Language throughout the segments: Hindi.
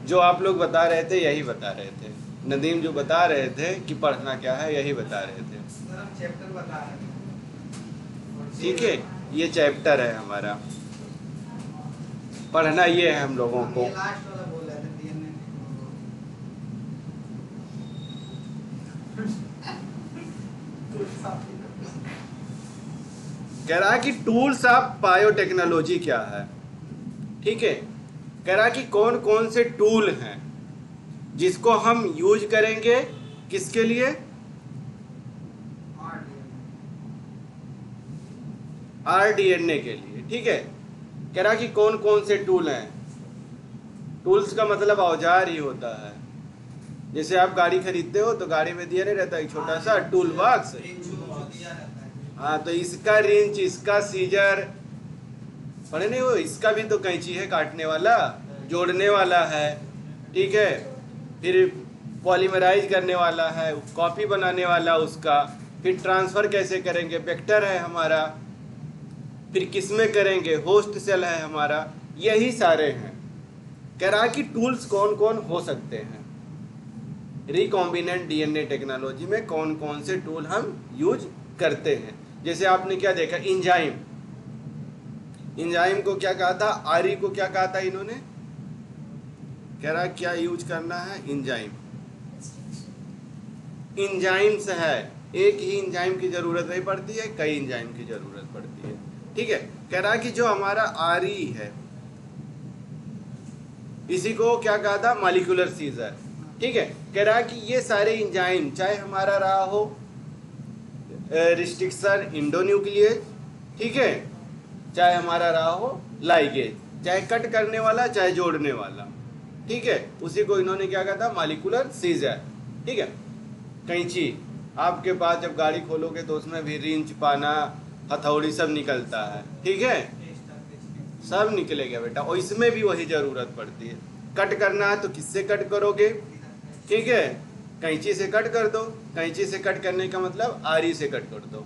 जो आप लोग बता रहे थे यही बता रहे थे, नदीम जो बता रहे थे कि पढ़ना क्या है यही बता रहे थे। चैप्टर बता रहे थे। ठीक है, ये चैप्टर है हमारा, पढ़ना ये है हम लोगों को। लास्ट वाला बोल रहे थे डीएनए। कह रहा है कि टूल्स ऑफ बायोटेक्नोलॉजी क्या है। ठीक है, कह रहा है कि कौन कौन से टूल हैं जिसको हम यूज करेंगे, किसके लिए, आरडीएनए के लिए। ठीक है, कह रहा कि कौन कौन से टूल हैं। टूल्स का मतलब औजार ही होता है। जैसे आप गाड़ी खरीदते हो तो गाड़ी में दिया नहीं रहता एक छोटा सा टूल बॉक्स। हाँ, तो इसका रिंच, इसका सीजर पढ़े नहीं हो, इसका भी तो कैंची है काटने वाला, जोड़ने वाला है। ठीक है, फिर पॉलीमराइज करने वाला है, कॉपी बनाने वाला उसका, फिर ट्रांसफर कैसे करेंगे, वेक्टर है हमारा, फिर किस में करेंगे, होस्ट सेल है हमारा, यही सारे हैं। कह रहा कि टूल्स कौन कौन हो सकते हैं रिकॉम्बिनेंट डीएनए टेक्नोलॉजी में, कौन कौन से टूल हम यूज करते हैं। जैसे आपने क्या देखा, इंजाइम, इंजाइम को क्या कहा था, आरी को क्या कहा था इन्होंने, कह रहा क्या यूज करना है, इंजाइम। इंजाइम्स है, एक ही इंजाइम की जरूरत नहीं पड़ती है, कई इंजाइम की जरूरत पड़ती है। ठीक है, कह रहा कि जो हमारा आरी है इसी को क्या कहा था, मॉलिक्यूलर सीजर। ठीक है, कह रहा कि ये सारे इंजाइम, चाहे हमारा रहा हो रिस्ट्रिक्शन इंडोन्यूक्लियेज, ठीक है, चाहे हमारा रहा हो लाइगेज, चाहे कट करने वाला चाहे जोड़ने वाला, ठीक है, उसी को इन्होंने क्या कहा था, मॉलिक्यूलर सीजर। ठीक है, कैंची आपके पास जब गाड़ी खोलोगे तो उसमें भी रिंच, पाना, हथौड़ी सब निकलता है। ठीक है, सब निकलेगा बेटा, और इसमें भी वही जरूरत पड़ती है। कट करना है तो किससे कट करोगे, ठीक है, कैंची से कट कर दो। कैंची से कट करने का मतलब आरी से कट कर दो।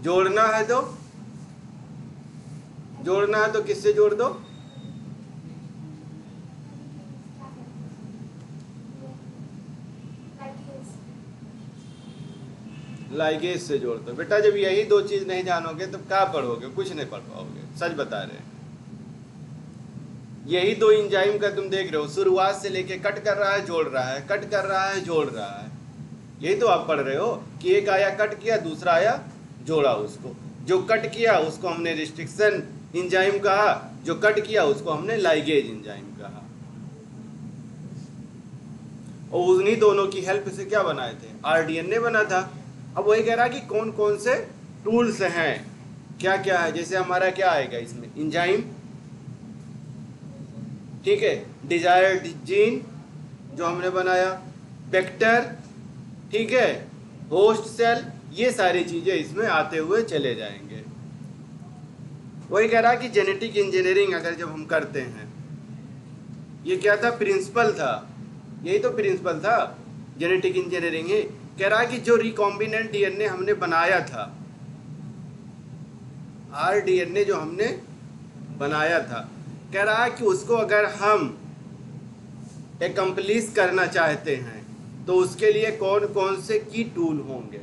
जोड़ना है तो किससे जोड़ दो, लाइगेज से जोड़ दो। बेटा जब यही दो चीज नहीं जानोगे तो क्या पढ़ोगे, कुछ नहीं पढ़ पाओगे, सच बता रहे हैं। यही दो इंजाइम का तुम देख रहे हो, शुरुआत से लेके कट कर रहा है, जोड़ रहा है, कट कर रहा है, जोड़ रहा है, यही तो आप पढ़ रहे हो कि एक आया कट किया, दूसरा आया जोड़ा उसको। जो कट किया उसको हमने रिस्ट्रिक्शन इंजाइम कहा, जो कट किया उसको हमने लाइगेज इंजाइम कहा। और उन्हीं दोनों की हेल्प से क्या बनाए थे, आरडीएनए बना था। अब वही कह रहा कि कौन कौन से टूल्स हैं, क्या क्या है। जैसे हमारा क्या आएगा इसमें, इंजाइम, ठीक है, डिजायर्ड जीन जो हमने बनाया, वेक्टर, ठीक है, होस्ट सेल, ये सारी चीजें इसमें आते हुए चले जाएंगे। वही कह रहा कि जेनेटिक इंजीनियरिंग अगर जब हम करते हैं, ये क्या था, प्रिंसिपल था, यही तो प्रिंसिपल था जेनेटिक इंजीनियरिंग ही। कह रहा कि जो रिकॉम्बिनेंट डीएनए हमने बनाया था, आरडीएनए जो हमने बनाया था, कह रहा कि उसको अगर हम एकम्प्लिश करना चाहते हैं तो उसके लिए कौन कौन से की टूल होंगे।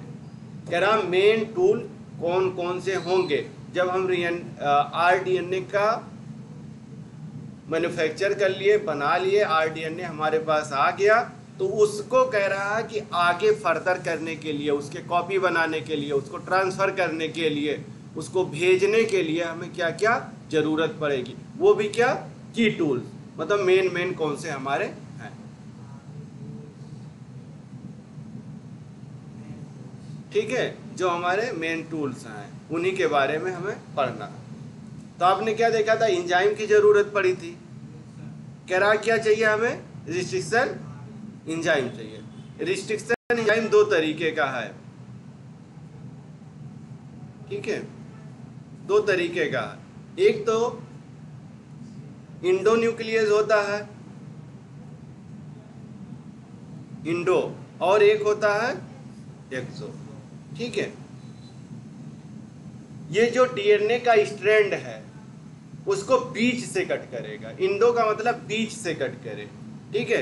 कह रहा मेन टूल कौन कौन से होंगे। जब हम आरडीएनए का मैन्युफैक्चर कर लिए, बना लिए, आरडीएनए हमारे पास आ गया, तो उसको कह रहा है कि आगे फर्दर करने के लिए, उसके कॉपी बनाने के लिए, उसको ट्रांसफर करने के लिए, उसको भेजने के लिए हमें क्या क्या जरूरत पड़ेगी, वो भी क्या, की टूल्स, मतलब मेन कौन से हमारे हैं। ठीक है, जो हमारे मेन टूल्स हैं उन्हीं के बारे में हमें पढ़ना। तो आपने क्या देखा था, इंजाइम की जरूरत पड़ी थी। कह रहा क्या चाहिए हमें, रिस्ट्रिक्शन इंजाइम चाहिए। रिस्ट्रिक्शन इंजाइम दो तरीके का है, ठीक है, दो तरीके का है। एक तो इंडोन्यूक्लियस होता है, इंडो, और एक होता है एक्सो। ठीक है, ये जो डीएनए का स्ट्रैंड है उसको बीच से कट करेगा। इंडो का मतलब बीच से कट करे, ठीक है।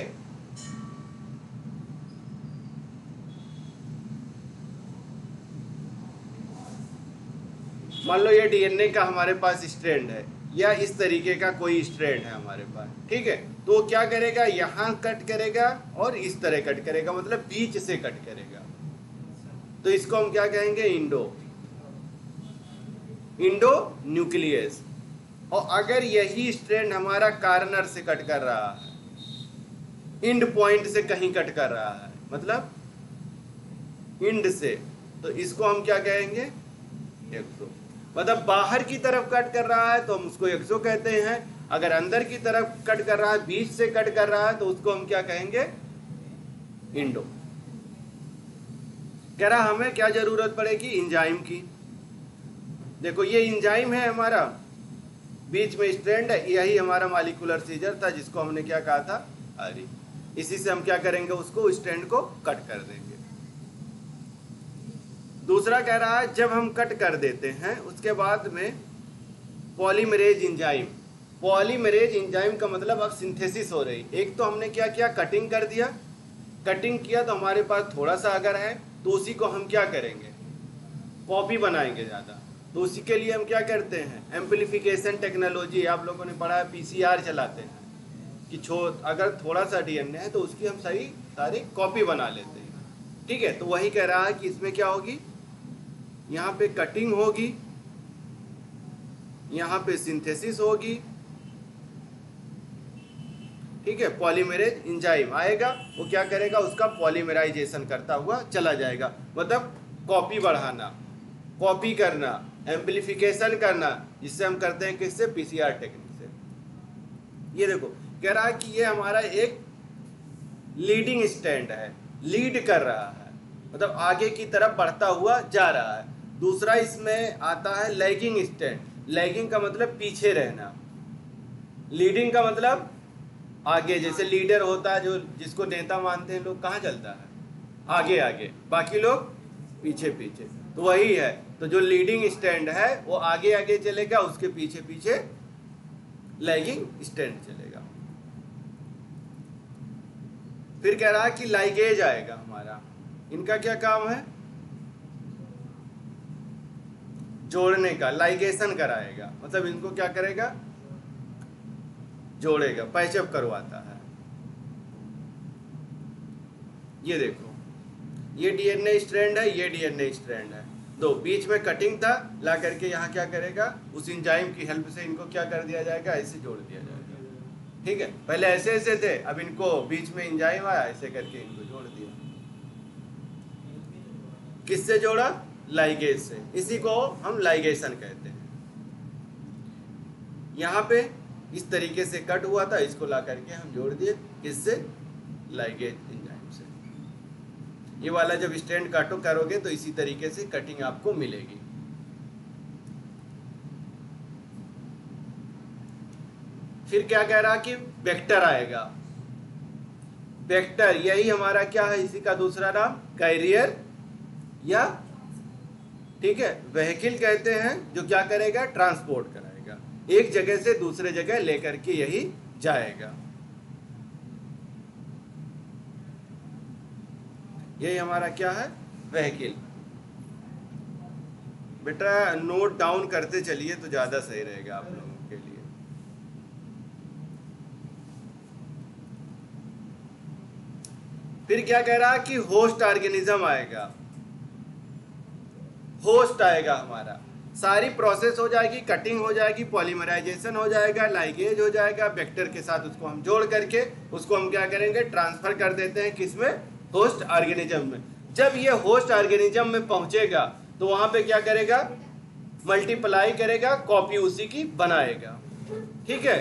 मान लो ये डीएनए का हमारे पास स्ट्रैंड है, या इस तरीके का कोई स्ट्रैंड है हमारे पास, ठीक है। तो वो क्या करेगा, यहाँ कट करेगा और इस तरह कट करेगा, मतलब बीच से कट करेगा। तो इसको हम क्या कहेंगे, इंडो न्यूक्लियस। और अगर यही स्ट्रैंड हमारा कार्नर से कट कर रहा है, इंड पॉइंट से कहीं कट कर रहा है, मतलब इंड से, तो इसको हम क्या कहेंगे, एक्सो। मतलब बाहर की तरफ कट कर रहा है तो हम उसको एक्सो कहते हैं। अगर अंदर की तरफ कट कर रहा है, बीच से कट कर रहा है, तो उसको हम क्या कहेंगे, इंडो। कह रहा हमें क्या जरूरत पड़ेगी, एंजाइम की। देखो ये एंजाइम है हमारा, बीच में स्ट्रैंड है, यही हमारा मॉलिक्यूलर सीजर था जिसको हमने क्या कहा था, आरी। इसी से हम क्या करेंगे, उसको स्ट्रैंड को कट कर देंगे। दूसरा कह रहा है जब हम कट कर देते हैं उसके बाद में पॉलीमरेज एंजाइम। पॉलीमरेज एंजाइम का मतलब अब सिंथेसिस हो रही। एक तो हमने क्या किया, कटिंग कर दिया। कटिंग किया तो हमारे पास थोड़ा सा अगर है तो उसी को हम क्या करेंगे, कॉपी बनाएंगे ज़्यादा। तो उसी के लिए हम क्या करते हैं, एम्पलीफिकेशन टेक्नोलॉजी, आप लोगों ने पढ़ा है, पीसीआर चलाते हैं कि अगर थोड़ा सा डीएनए है तो उसकी हम सारी कॉपी बना लेते हैं, ठीक है। तो वही कह रहा है कि इसमें क्या होगी, यहाँ पे कटिंग होगी, यहाँ पे सिंथेसिस होगी, ठीक है। पॉलीमरेज एंजाइम आएगा, वो क्या करेगा, उसका पॉलीमराइजेशन करता हुआ चला जाएगा। मतलब कॉपी बढ़ाना, कॉपी करना, एम्पलीफिकेशन करना, जिससे हम करते हैं किससे, पीसीआर टेक्निक से। ये देखो कह रहा है कि ये हमारा एक लीडिंग स्टैंड है, लीड कर रहा है, मतलब आगे की तरफ बढ़ता हुआ जा रहा है। दूसरा इसमें आता है लैगिंग स्टैंड। लैगिंग का मतलब पीछे रहना, लीडिंग का मतलब आगे। जैसे लीडर होता है जो, जिसको नेता मानते हैं लोग, कहाँ चलता है, आगे आगे, बाकी लोग पीछे पीछे। तो वही है, तो जो लीडिंग स्टैंड है वो आगे आगे चलेगा, उसके पीछे पीछे लैगिंग स्टैंड चलेगा। फिर कह रहा है कि लाइगेज आएगा हमारा। इनका क्या काम है, जोड़ने का, लाइगेशन कराएगा, मतलब इनको क्या करेगा, जोड़ेगा, पैचअप करवाता है। ये देखो ये डीएनए स्ट्रैंड है, ये डीएनए स्ट्रैंड है, दो बीच में कटिंग था, ला करके यहाँ क्या करेगा, उस एंजाइम की हेल्प से इनको क्या कर दिया जाएगा, ऐसे जोड़ दिया जाएगा, ठीक है। पहले ऐसे ऐसे थे, अब इनको बीच में एंजाइम आया, ऐसे करके इनको जोड़ दिया। किससे जोड़ा, लाइगेज से। इसी को हम लाइगेशन कहते हैं। यहाँ पे इस तरीके से कट हुआ था, इसको ला करके हम जोड़ दिए, किससे, लाइगेज एंजाइम से। ये वाला जब स्टैंड काटो करोगे तो इसी तरीके से कटिंग आपको मिलेगी। फिर क्या कह रहा कि वेक्टर आएगा। वेक्टर यही हमारा क्या है, इसी का दूसरा नाम कैरियर या, ठीक है, व्हीकल कहते हैं, जो क्या करेगा, ट्रांसपोर्ट कराएगा, एक जगह से दूसरे जगह लेकर के यही जाएगा। यही हमारा क्या है, व्हीकल। बेटा नोट डाउन करते चलिए तो ज्यादा सही रहेगा आप लोगों के लिए। फिर क्या कह रहा कि होस्ट ऑर्गेनिज्म आएगा। होस्ट आएगा हमारा, सारी प्रोसेस हो जाएगी, कटिंग हो जाएगी, पॉलीमराइजेशन हो जाएगा, लाइगेज हो जाएगा, वेक्टर के साथ उसको हम जोड़ करके उसको हम क्या करेंगे, ट्रांसफर कर देते हैं किसमें, होस्ट ऑर्गेनिज्म में। जब ये होस्ट ऑर्गेनिज्म में पहुंचेगा तो वहां पे क्या करेगा, मल्टीप्लाई करेगा, कॉपी उसी की बनाएगा, ठीक है।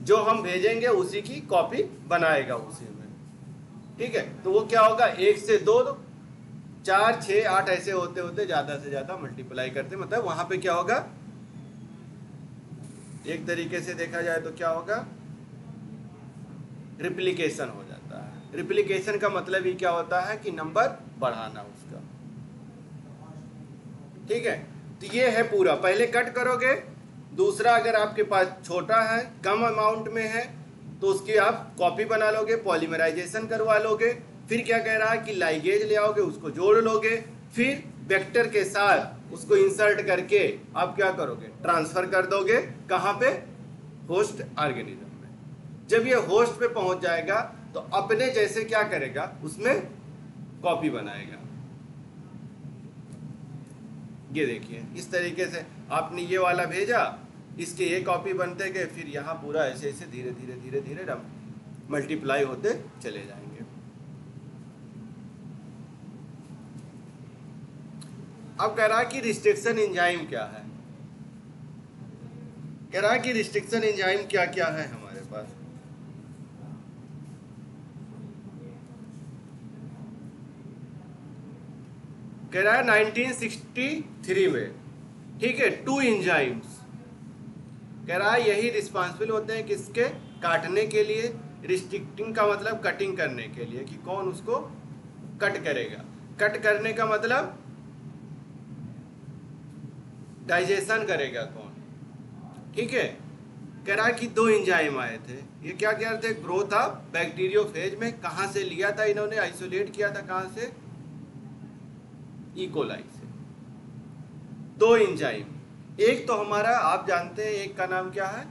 जो हम भेजेंगे उसी की कॉपी बनाएगा उसी में, ठीक है। तो वो क्या होगा, 1 से 2, 4, 6, 8 ऐसे होते होते ज्यादा से ज्यादा मल्टीप्लाई करते, मतलब वहां पे क्या होगा, एक तरीके से देखा जाए तो क्या होगा, रिप्लिकेशन हो जाता है। रिप्लिकेशन का मतलब ही क्या होता है कि नंबर बढ़ाना उसका, ठीक है। तो ये है पूरा, पहले कट करोगे, दूसरा अगर आपके पास छोटा है, कम अमाउंट में है, तो उसकी आप कॉपी बना लोगे, पॉलीमराइजेशन करवा लोगे, फिर क्या कह रहा है कि लाइगेज ले आओगे, उसको जोड़ लोगे, फिर वेक्टर के साथ उसको इंसर्ट करके आप क्या करोगे, ट्रांसफर कर दोगे, कहाँ पे, होस्ट ऑर्गेनिज्म में। जब ये होस्ट पे पहुंच जाएगा तो अपने जैसे क्या करेगा, उसमें कॉपी बनाएगा। ये देखिए इस तरीके से आपने ये वाला भेजा, इसके ये कॉपी बनते गए, फिर यहाँ पूरा ऐसे ऐसे धीरे धीरे धीरे धीरे मल्टीप्लाई होते चले जाएंगे। अब कह रहा है कि रिस्ट्रिक्शन एंजाइम क्या है, कह रहा है कि रिस्ट्रिक्शन एंजाइम क्या क्या है हमारे पास। कह रहा है 1963 में, ठीक है, 2 एंजाइम्स, कह रहा है यही रिस्पॉन्सिबल होते हैं किसके, काटने के लिए, रिस्ट्रिक्टिंग का मतलब कटिंग करने के लिए, कि कौन उसको कट करेगा, कट करने का मतलब डाइजेशन करेगा कौन, ठीक है। कह रहा है कि 2 एंजाइम आए थे, ये क्या कह रहे थे, ग्रोथ ऑफ बैक्टीरियोफेज में, कहां से लिया था इन्होंने, आइसोलेट किया था, कहां से, ई कोलाई से। 2 एंजाइम, एक तो हमारा आप जानते हैं, एक का नाम क्या है,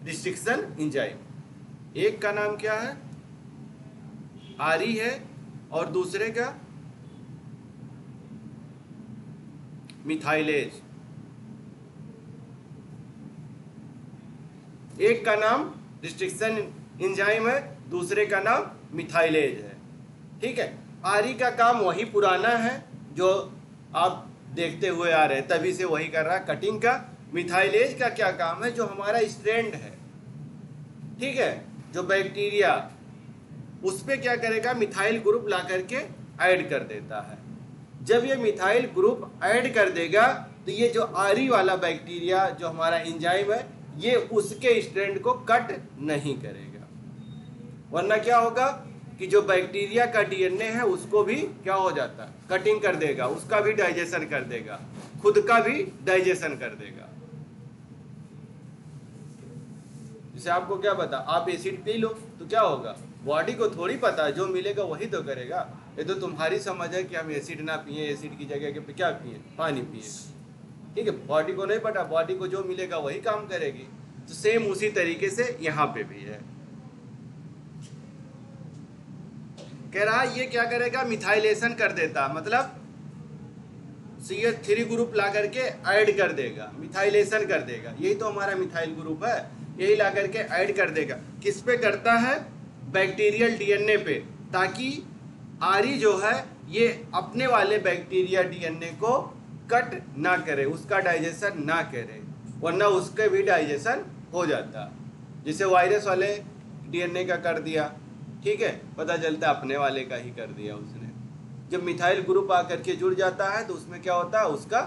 रिस्ट्रिक्शन एंजाइम, एक का नाम क्या है, आरी है, और दूसरे का मिथाइलेज। एक का नाम रिस्ट्रिक्शन एंजाइम है, दूसरे का नाम मिथाइलेज है, ठीक है। आरी का काम वही पुराना है जो आप देखते हुए आ रहे हैं, तभी से वही कर रहा है, कटिंग का। मिथाइलेज का क्या काम है, जो हमारा स्ट्रैंड है, ठीक है, जो बैक्टीरिया, उस पे क्या करेगा, मिथाइल ग्रुप ला करके ऐड कर देता है। जब ये मिथाइल ग्रुप ऐड कर देगा तो ये जो आरी वाला बैक्टीरिया जो हमारा एंजाइम है, ये उसके स्ट्रैंड को कट नहीं करेगा, वरना क्या होगा कि जो बैक्टीरिया का डीएनए है उसको भी क्या हो जाता है, कटिंग कर देगा, उसका भी डाइजेशन कर देगा, खुद का भी डाइजेशन कर देगा। जैसे आपको क्या पता, आप एसिड पी लो तो क्या होगा, बॉडी को थोड़ी पता है, जो मिलेगा वही तो करेगा। ये तो तुम्हारी समझ है कि हम एसिड ना पिए, एसिड की जगह के क्या पिए, पानी पिए, ठीक है, बॉडी को नहीं पता, बॉडी को जो मिलेगा वही काम करेगी। तो सेम उसी तरीके से यहाँ पे भी है। कह रहा ये क्या करेगा, मिथाइलेशन कर देता, मतलब CH3 ग्रुप ला करके ऐड कर देगा, मिथाइलेशन कर देगा, यही तो हमारा मिथाइल ग्रुप है, यही ला करके ऐड कर देगा। किस पे करता है, बैक्टीरियल डीएनए पे, ताकि आरी जो है ये अपने वाले बैक्टीरिया डीएनए को कट ना करे, उसका डाइजेशन ना करे, वरना उसके भी डाइजेशन हो जाता। जैसे वायरस वाले डीएनए का कर दिया, ठीक है, पता चलता अपने वाले का ही कर दिया उसने। जब मिथाइल ग्रुप आकर के जुड़ जाता है तो उसमें क्या होता है, उसका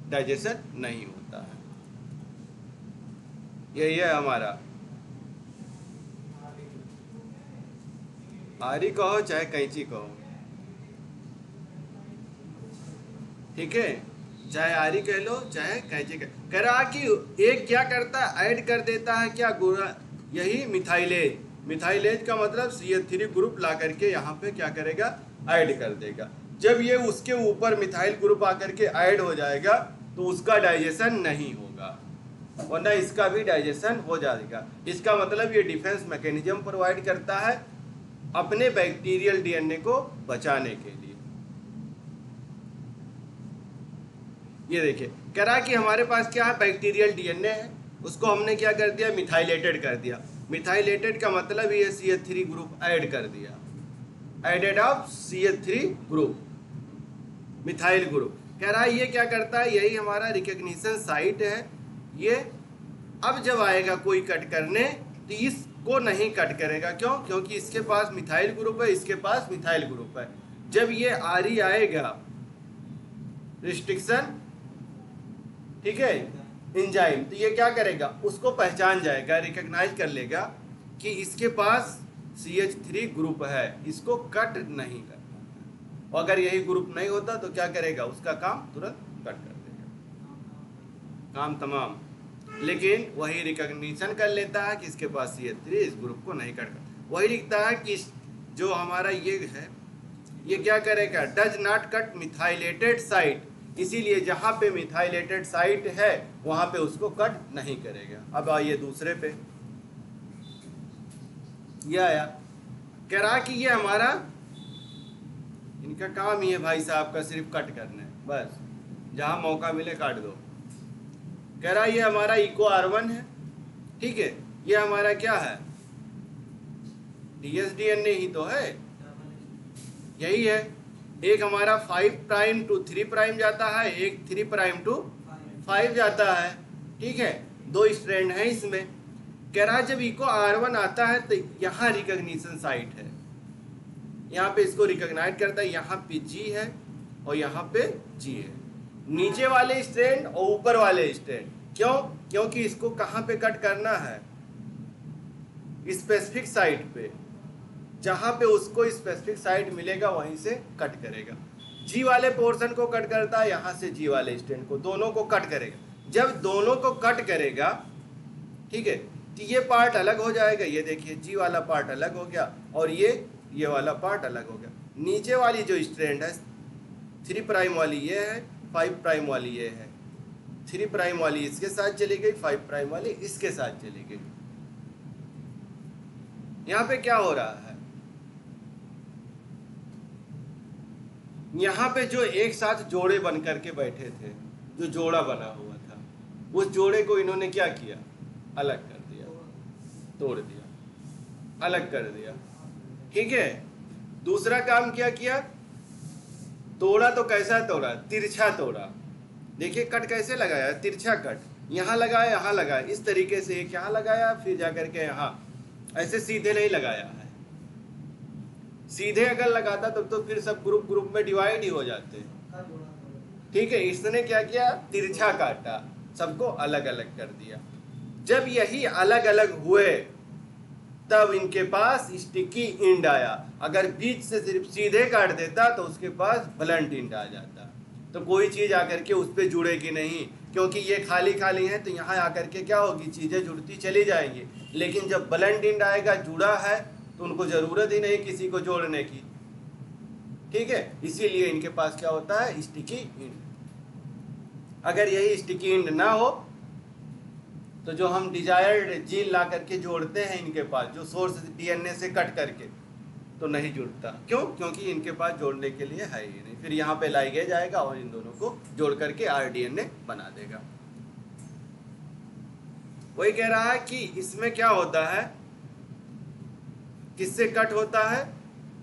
डाइजेशन नहीं होता है। यही है हमारा, आरी कहो चाहे कैंची कहो, ठीक है, चाहे आरी कह लो चाहे कैंची कह रहा कि एक क्या करता है, ऐड कर देता है क्या, यही मिथाइलेज। मिथाइलेज का मतलब CH3 ग्रुप ला करके यहाँ पे क्या करेगा, ऐड कर देगा। जब ये उसके ऊपर मिथाइल ग्रुप आकर के ऐड हो जाएगा तो उसका डाइजेशन नहीं होगा, वरना इसका भी डाइजेशन हो जाएगा। इसका मतलब ये डिफेंस मैकेनिज्म प्रोवाइड करता है अपने बैक्टीरियल डीएनए को बचाने के लिए। ये देखिए, कह रहा है कि हमारे पास क्या है, बैक्टीरियल डीएनए है, उसको हमने क्या कर दिया, मिथाइलेटेड कर दिया। मिथाइलेटेड का मतलब ये CH3 ग्रुप ऐड कर दिया, added of CH3 group, methyl group. कह रहा है ये क्या करता है, यही हमारा रिकग्निशन साइट है। ये अब जब आएगा कोई कट करने तो इसको नहीं कट करेगा, क्यों, क्योंकि इसके पास मिथाइल ग्रुप है, इसके पास मिथाइल ग्रुप है। जब ये आरी आएगा रिस्ट्रिक्शन, ठीक है, एंजाइम, तो ये क्या करेगा, उसको पहचान जाएगा, रिकॉग्नाइज कर लेगा कि इसके पास CH3 ग्रुप है, इसको कट नहीं करना। और अगर यही ग्रुप नहीं होता तो क्या करेगा, उसका काम तुरंत कट कर देगा, काम तमाम। लेकिन वही रिकॉग्निशन कर लेता है कि इसके पास CH3, इस ग्रुप को नहीं कट कर। वही लिखता है कि जो हमारा ये है ये क्या करेगा, does not cut methylated site, इसीलिए जहाँ पे मिथाइलेटेड साइट है वहाँ पे उसको कट नहीं करेगा। अब आइए दूसरे पे, ये आया कह रहा कि ये हमारा इनका काम ही है भाई साहब का सिर्फ कट करना है, बस जहाँ मौका मिले काट दो। कह रहा ये हमारा इको R1 है, ठीक है, ये हमारा क्या है, dsDNA ही तो है, यही है। एक हमारा 5 प्राइम टू 3 प्राइम जाता है, एक 3 प्राइम टू 5 जाता है, ठीक है, 2 स्ट्रैंड है इसमें। कह रहा जब इको R1 आता है तो यहाँ रिकॉग्निशन साइट है, यहाँ पे इसको रिकॉग्नाइज करता है, यहाँ पे G है और यहाँ पे G है, नीचे वाले स्ट्रैंड और ऊपर वाले स्ट्रैंड। क्यों? क्योंकि इसको कहाँ पे कट करना है, स्पेसिफिक साइट पे, जहाँ पे उसको स्पेसिफिक साइट मिलेगा वहीं से कट करेगा। G वाले पोर्शन को कट करता है, यहाँ से G वाले स्ट्रैंड को, दोनों को कट करेगा। जब दोनों को कट करेगा, ठीक है, तो ये पार्ट अलग हो जाएगा, ये देखिए G वाला पार्ट अलग हो गया और ये वाला पार्ट अलग हो गया। नीचे वाली जो स्ट्रैंड है 3 प्राइम वाली ये है, 5 प्राइम वाली ये है, 3 प्राइम वाली इसके साथ चली गई, 5 प्राइम वाली इसके साथ चली गई। यहाँ पे क्या हो रहा है, यहाँ पे जो एक साथ जोड़े बन करके बैठे थे, जो जोड़ा बना हुआ था, उस जोड़े को इन्होंने क्या किया, अलग कर दिया, तोड़ दिया, अलग कर दिया, ठीक है। दूसरा काम क्या किया, तोड़ा तो कैसा तोड़ा, तिरछा तोड़ा। देखिए कट कैसे लगाया, तिरछा कट, यहाँ लगाया, यहाँ लगाया, इस तरीके से एक यहाँ लगाया, फिर जाकर के यहाँ, ऐसे सीधे नहीं लगाया है। सीधे अगर लगाता तब तो फिर सब ग्रुप ग्रुप में डिवाइड ही हो जाते, ठीक है। इसने क्या किया, तिरछा काटा, सबको अलग अलग कर दिया। जब यही अलग अलग हुए तब इनके पास स्टिकी इंड आया। अगर बीच से सिर्फ सीधे काट देता तो उसके पास ब्लंट इंड आ जाता, तो कोई चीज आकर के उस पर जुड़ेगी नहीं, क्योंकि ये खाली खाली है तो यहाँ आकर के क्या होगी, चीजें जुड़ती चली जाएंगी। लेकिन जब ब्लंट इंड आएगा, जुड़ा है, तो उनको जरूरत ही नहीं किसी को जोड़ने की, ठीक है। इसीलिए इनके पास क्या होता है, स्टिकी इंड। अगर यही स्टिकी इंड ना हो तो जो हम डिजायर्ड जीन ला करके जोड़ते हैं इनके पास, जो सोर्स DNA से कट करके, तो नहीं जुड़ता। क्यों? क्योंकि इनके पास जोड़ने के लिए है ही नहीं। फिर यहाँ पे लाइगेज आएगा और इन दोनों को जोड़ करके rDNA बना देगा। वही कह रहा है कि इसमें क्या होता है, किससे कट होता है,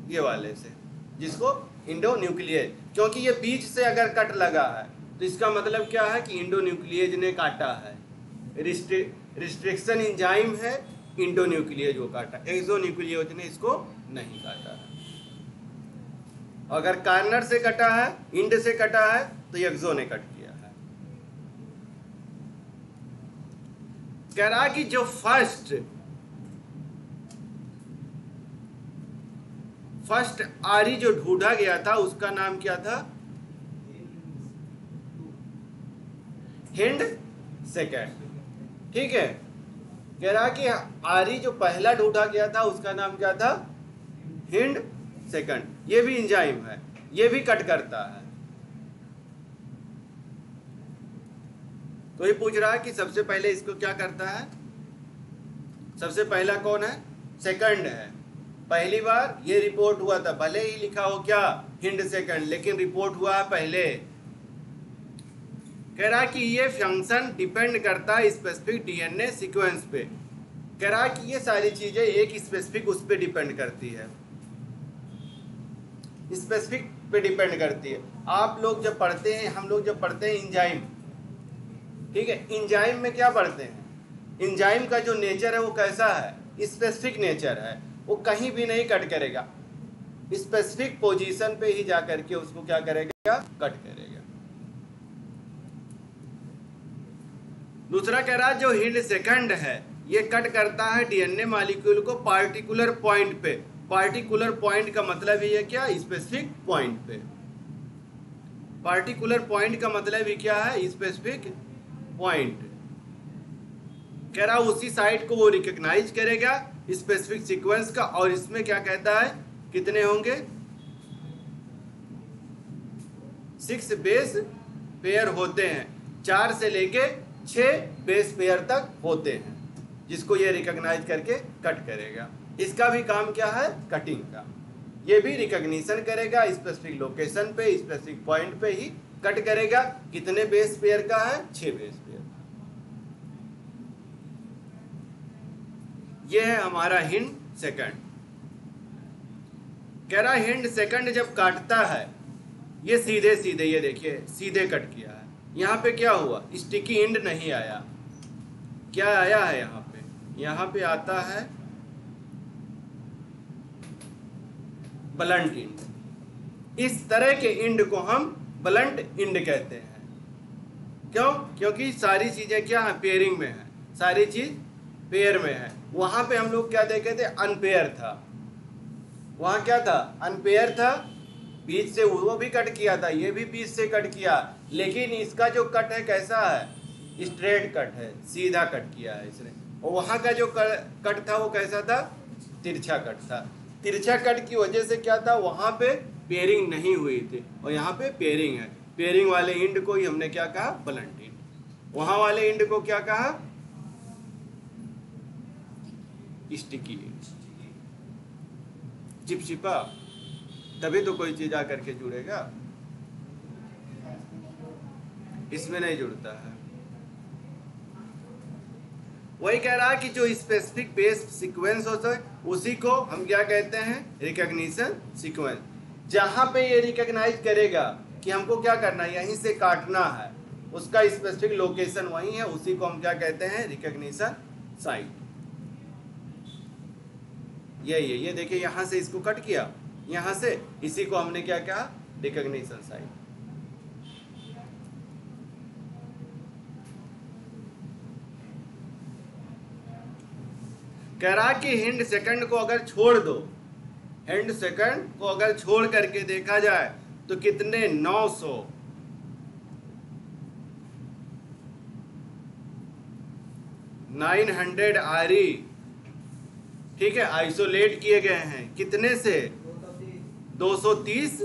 ये वाले से, जिसको इंडोन्यूक्लियेज, क्योंकि ये बीच से अगर कट लगा है तो इसका मतलब क्या है कि इंडोन्यूक्लियेज ने काटा है। रिस्ट्रिक्शन एंजाइम है, इंडोन्यूक्लियेज को काटा, एक्सोन्यूक्लियेज ने इसको नहीं काटा है। अगर कार्नर से कटा है, इंड से कटा है, तो एक्सो ने कट किया है। कह रहा कि जो फर्स्ट आरी जो ढूंढा गया था उसका नाम क्या था, हिंड सेकेंड, ठीक है। कह रहा कि आरी जो पहला ढूंढा गया था उसका नाम क्या था, हिंड सेकंड। ये भी एंजाइम है, ये भी कट करता है। तो ये पूछ रहा है कि सबसे पहले इसको क्या करता है, सबसे पहला कौन है, सेकंड है। पहली बार ये रिपोर्ट हुआ था, भले ही लिखा हो क्या, हिंड सेकंड, लेकिन रिपोर्ट हुआ है पहले। कह रहा कि ये फंक्शन डिपेंड करता है स्पेसिफिक DNA सीक्वेंस पे। कह रहा कि ये सारी चीजें एक स्पेसिफिक उस पे डिपेंड करती है, स्पेसिफिक पे डिपेंड करती है। आप लोग जब पढ़ते हैं, हम लोग जब पढ़ते हैं एंजाइम, ठीक है, एंजाइम में क्या पढ़ते हैं, एंजाइम का जो नेचर है वो कैसा है, स्पेसिफिक नेचर है, वो कहीं भी नहीं कट करेगा, स्पेसिफिक पोजीशन पे ही जा करके उसको क्या करेगा, कट करेगा। दूसरा कह रहा है जो हिंड सेकंड है ये कट करता है DNA मॉलिक्यूल को पार्टिकुलर पॉइंट पे। पार्टिकुलर पॉइंट का मतलब ही है क्या, स्पेसिफिक पॉइंट पे। पार्टिकुलर पॉइंट का मतलब ही क्या है, स्पेसिफिक पॉइंट। कह रहा उसी साइट को वो रिकॉग्नाइज करेगा स्पेसिफिक सीक्वेंस का, और इसमें क्या कहता है कितने होंगे, 6 बेस पेयर होते हैं, 4 से लेके 6 बेस पेयर तक होते हैं, जिसको ये रिकॉग्नाइज करके कट करेगा। इसका भी काम क्या है, कटिंग का। ये भी रिकॉग्निशन करेगा स्पेसिफिक लोकेशन पे, स्पेसिफिक पॉइंट पे ही कट करेगा। कितने बेस पेयर का है, 6 बेस पेयर। ये है हमारा हिंड सेकंड। कह रहा हिंड सेकंड जब काटता है, ये सीधे सीधे, ये देखिए सीधे कट किया है। यहाँ पे क्या हुआ, स्टिकी एंड नहीं आया। क्या आया है यहाँ पे, यहाँ पे आता है ब्लंट एंड। इस तरह के एंड को हम ब्लंट एंड कहते हैं। क्यों, क्योंकि सारी चीजें क्या है, पेयरिंग में है, सारी चीज पेयर में है। वहां पे हम लोग क्या देखे थे, अनपेयर था। वहां क्या था, अनपेयर था, बीच से वो भी कट किया था, ये भी बीच से कट किया, लेकिन इसका जो कट है कैसा है, स्ट्रेट कट है, सीधा कट किया है इसने। और वहां का जो कट था वो कैसा था, तिरछा कट था। तिरछा कट की वजह से क्या था, वहां पे पेयरिंग नहीं हुई थी, और यहाँ पे पेयरिंग है। पेयरिंग वाले एंड को ही हमने क्या कहा, ब्लंट एंड। वहां वाले एंड को क्या कहा, स्टिकी एंड, चिपचिपा। तभी तो कोई चीज आकर के जुड़ेगा, इसमें नहीं जुड़ता है। वही कह रहा है कि जो स्पेसिफिक बेस सीक्वेंस होता है उसी को हम क्या कहते हैं, रिकॉग्निशन सीक्वेंस। जहां पे ये रिकॉग्नाइज करेगा कि हमको क्या करना है, यहीं से काटना है, उसका स्पेसिफिक लोकेशन वही है, उसी को हम क्या कहते हैं, रिकॉग्निशन साइट। यही है, ये देखिए यहां से इसको कट किया, यहां से, इसी को हमने क्या कहा, रिकॉग्निशन साइट। कह रहा कि हिंड सेकंड को अगर छोड़ दो, हिंड सेकंड को अगर छोड़ करके देखा जाए तो कितने, 900 900 आरी, ठीक है, आइसोलेट किए गए हैं। कितने से, 230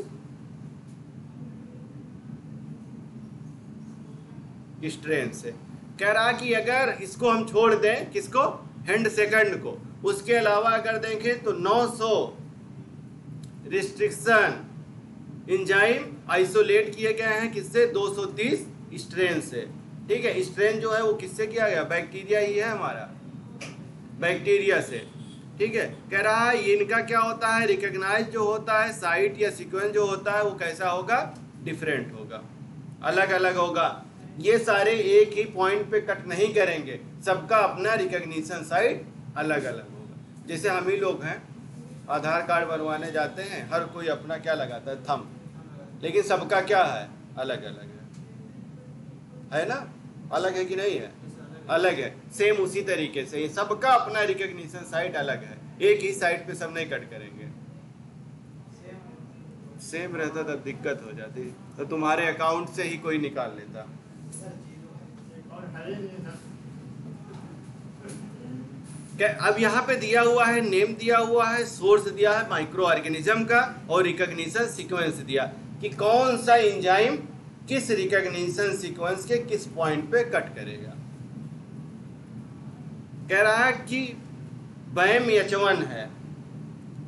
स्ट्रेन से। कह रहा कि अगर इसको हम छोड़ दें, किसको, हिंड सेकंड को, उसके अलावा अगर देखें तो 900 रिस्ट्रिक्शन एंजाइम आइसोलेट किए गए हैं, किससे, 230 स्ट्रेन से। ठीक है, स्ट्रेन जो है वो किससे किया गया, बैक्टीरिया ही है हमारा, बैक्टीरिया से। ठीक है, कह रहा है इनका क्या होता है, रिकॉग्नाइज जो होता है साइट या सीक्वेंस जो होता है वो कैसा होगा, डिफरेंट होगा, अलग अलग होगा। ये सारे एक ही पॉइंट पे कट नहीं करेंगे, सबका अपना रिकॉग्निशन साइट अलग अलग होगा। जैसे हम ही लोग हैं, आधार कार्ड बनवाने जाते हैं, हर कोई अपना क्या लगाता है, थंब, लेकिन सबका क्या है, अलग अलग है ना, अलग है कि नहीं है, अलग है। सेम उसी तरीके से सबका अपना रिकॉग्निशन साइट अलग है, एक ही साइट पे सब नहीं कट करेंगे। सेम रहता तब दिक्कत हो जाती, तो तुम्हारे अकाउंट से ही कोई निकाल लेता। अब यहाँ पे दिया हुआ है, नेम दिया हुआ है, सोर्स दिया है माइक्रो ऑर्गेनिज्म का, और रिकॉग्निशन सीक्वेंस दिया कि कौन सा एंजाइम किस रिकॉग्निशन सीक्वेंस के किस पॉइंट पे कट करेगा। कह रहा है कि BAM-H1 है,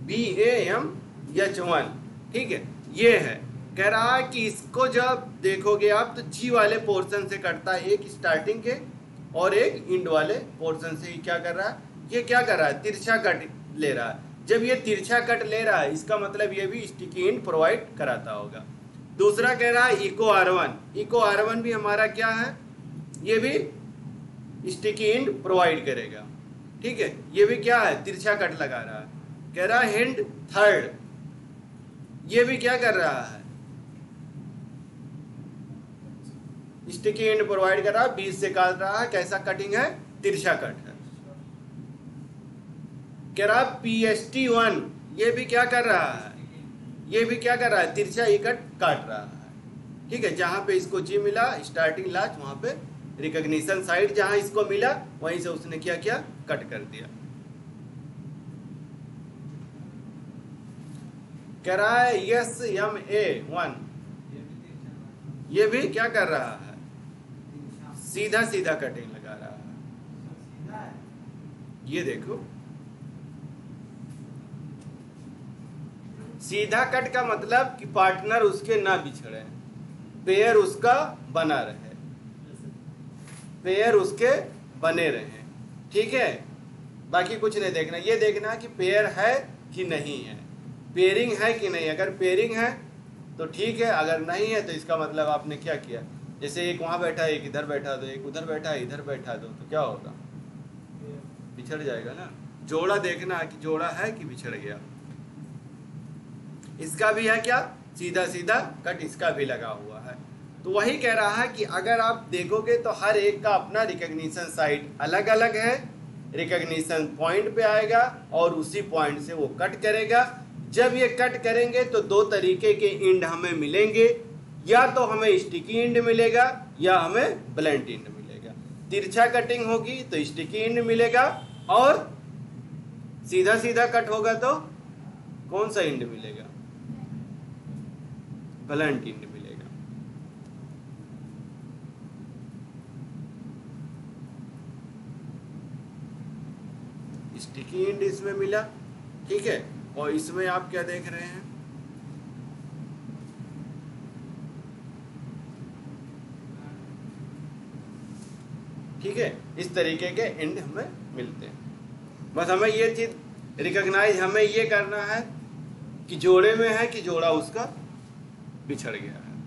BAM-H1, ठीक है, ये है। कह रहा है कि इसको जब देखोगे आप तो जी वाले पोर्शन से कटता है, एक स्टार्टिंग के और एक इंड वाले पोर्शन से। क्या कर रहा है, ये क्या कर रहा है, तिरछा कट ले रहा है। जब ये तिरछा कट ले रहा है, इसका मतलब ये भी स्टिकी एंड प्रोवाइड कराता होगा। दूसरा कह रहा है इको R1, इको R1 भी हमारा क्या है, ये भी स्टिकी एंड प्रोवाइड करेगा। ठीक है, ये भी क्या है, तिरछा कट लगा रहा है। कह रहा है हिंड थर्ड, ये भी क्या कर रहा है, स्टिकी एंड प्रोवाइड कर रहा है, बीच से काट रहा है। कैसा कटिंग है, तिरछा कट है। कह रहा है PST1, ये भी क्या कर रहा है, ये भी क्या कर रहा है, तिरछा ही कट काट रहा है। ठीक है, जहां पे इसको जी मिला स्टार्टिंग लास्ट, वहां पे रिकॉग्निशन साइट जहां इसको मिला वहीं से उसने क्या किया, कट कर दिया। कह रहा है SMA1, ये भी क्या कर रहा है, सीधा सीधा कटिंग लगा रहा है। ये देखो, सीधा कट का मतलब कि पार्टनर उसके ना बिछड़े, पेयर उसका बना रहे, पेयर उसके बने रहे, ठीक है। बाकी कुछ नहीं देखना, ये देखना कि पेयर है कि नहीं है, पेयरिंग है कि नहीं। अगर पेयरिंग है तो ठीक है, अगर नहीं है तो इसका मतलब आपने क्या किया, जैसे एक वहां बैठा है, एक इधर बैठा दो, एक उधर बैठा है, इधर बैठा दो, तो क्या होगा, बिछड़ जाएगा ना। जोड़ा देखना कि जोड़ा है कि बिछड़ गया। इसका भी है क्या, सीधा सीधा कट इसका भी लगा हुआ है। तो वही कह रहा है कि अगर आप देखोगे तो हर एक का अपना रिकॉग्निशन साइट अलग अलग है, रिकॉग्निशन पॉइंट पे आएगा और उसी पॉइंट से वो कट करेगा। जब ये कट करेंगे तो दो तरीके के इंड हमें मिलेंगे, या तो हमें स्टिकी इंड मिलेगा या हमें ब्लंट इंड मिलेगा। तिरछा कटिंग होगी तो स्टिकी इंड मिलेगा, और सीधा सीधा कट होगा तो कौन सा इंड मिलेगा, ब्लंट इंड मिलेगा। स्टिकी इंड इसमें मिला, ठीक है। और इसमें आप क्या देख रहे हैं, ठीक है, इस तरीके के इंड हमें मिलते हैं। बस हमें ये चीज रिकॉग्नाइज हमें ये करना है कि जोड़े में है कि जोड़ा उसका बिछड़ गया है।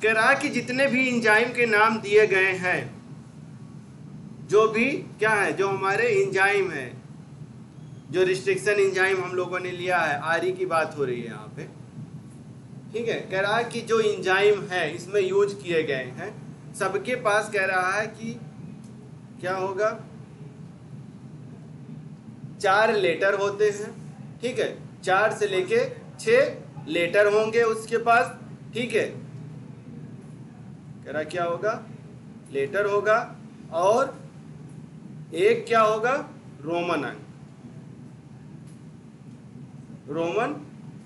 कह रहा कि जितने भी एंजाइम के नाम दिए गए हैं, जो भी क्या है, जो हमारे एंजाइम है, जो रिस्ट्रिक्शन एंजाइम हम लोगों ने लिया है, आरई की बात हो रही है यहाँ पे, ठीक है। कह रहा है कि जो एंजाइम है इसमें यूज किए गए हैं, सबके पास कह रहा है कि क्या होगा, 4 लेटर होते हैं, ठीक है। 4 से लेके 6 लेटर होंगे उसके पास, ठीक है। कह रहा क्या होगा, लेटर होगा, और एक क्या होगा, रोमन अंक, रोमन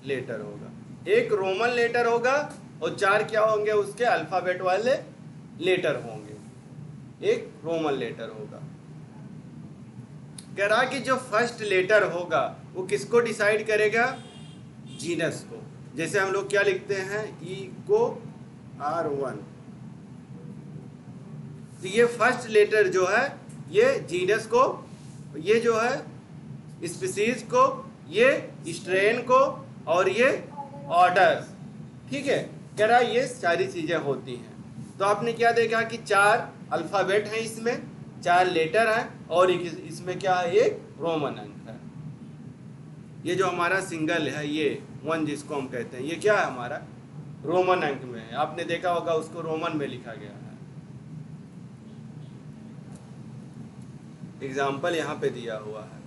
लेटर होगा। एक रोमन लेटर होगा और 4 क्या होंगे उसके अल्फाबेट वाले लेटर होंगे, एक रोमन लेटर होगा। कह रहा कि जो फर्स्ट लेटर होगा वो किसको डिसाइड करेगा, जीनस को। जैसे हम लोग क्या लिखते हैं, ई को R1, तो ये फर्स्ट लेटर जो है ये जीनस को, ये जो है स्पीसीज को, ये स्ट्रेन को, और ये ऑर्डर, ठीक है। कह रहा ये सारी चीजें होती हैं। तो आपने क्या देखा कि 4 अल्फाबेट हैं, इसमें 4 लेटर हैं, और इसमें क्या है, एक रोमन अंक है। ये जो हमारा सिंगल है, ये 1 जिसको हम कहते हैं, ये क्या है, हमारा रोमन अंक में है। आपने देखा होगा उसको रोमन में लिखा गया है। एग्जाम्पल यहाँ पे दिया हुआ है,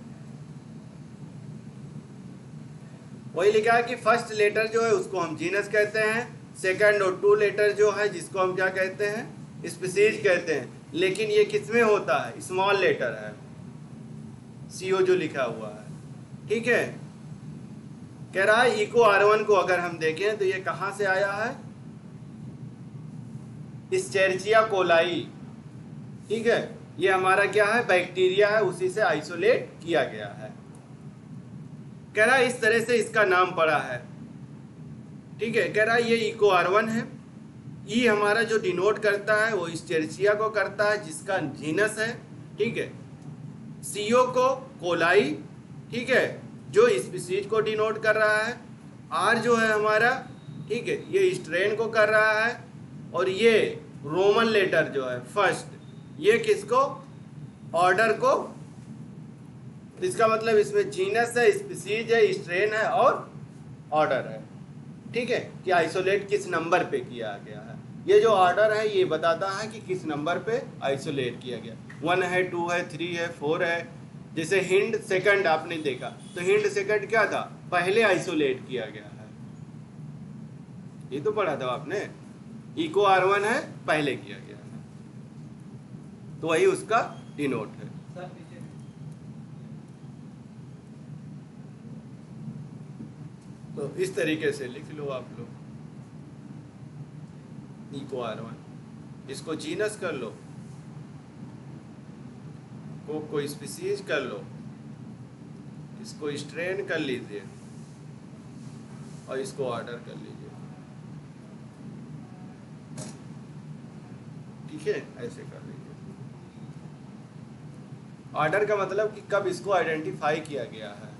वही लिखा है कि फर्स्ट लेटर जो है उसको हम जीनस कहते हैं, सेकंड और 2 लेटर जो है जिसको हम क्या कहते हैं, स्पीसीज कहते हैं। लेकिन ये किसमें होता है, स्मॉल लेटर है, CO जो लिखा हुआ है, ठीक है। कह रहा है इको R1 को अगर हम देखें तो ये कहां से आया है, इस्चेरिचिया कोलाई, ठीक है। ये हमारा क्या है, बैक्टीरिया है, उसी से आइसोलेट किया गया है। कह रहा है इस तरह से इसका नाम पड़ा है, ठीक है। कह रहा है ये इको R1 है। ई हमारा जो डिनोट करता है वो इस्चेरिचिया को करता है, जिसका जीनस है, ठीक है। CO को कोलाई, ठीक है, जो स्पीसीज को डिनोट कर रहा है। R जो है हमारा, ठीक है, ये स्ट्रेन को कर रहा है। और ये रोमन लेटर जो है फर्स्ट, ये किसको, ऑर्डर को। तो इसका मतलब इसमें जीनस है, स्पीसीज है, स्ट्रेन है और ऑर्डर है, ठीक है, कि आइसोलेट किस नंबर पे किया गया है। ये जो ऑर्डर है ये बताता है कि किस नंबर पे आइसोलेट किया गया, 1 है, 2 है, 3 है, 4 है। जैसे हिंड सेकंड आपने देखा तो हिंड सेकंड क्या था, पहले आइसोलेट किया गया है, ये तो पढ़ा था आपने, इको R1 है, पहले किया गया है, तो वही उसका डिनोट है। सर पीछे तो इस तरीके से लिख लो आप लोग, इको R1, इसको जीनस कर लो, को स्पीसीज कर लो, इसको स्ट्रेन कर लीजिए और इसको ऑर्डर कर लीजिए। ठीक है, ऐसे कर लीजिए। ऑर्डर का मतलब कि कब इसको आइडेंटिफाई किया गया है।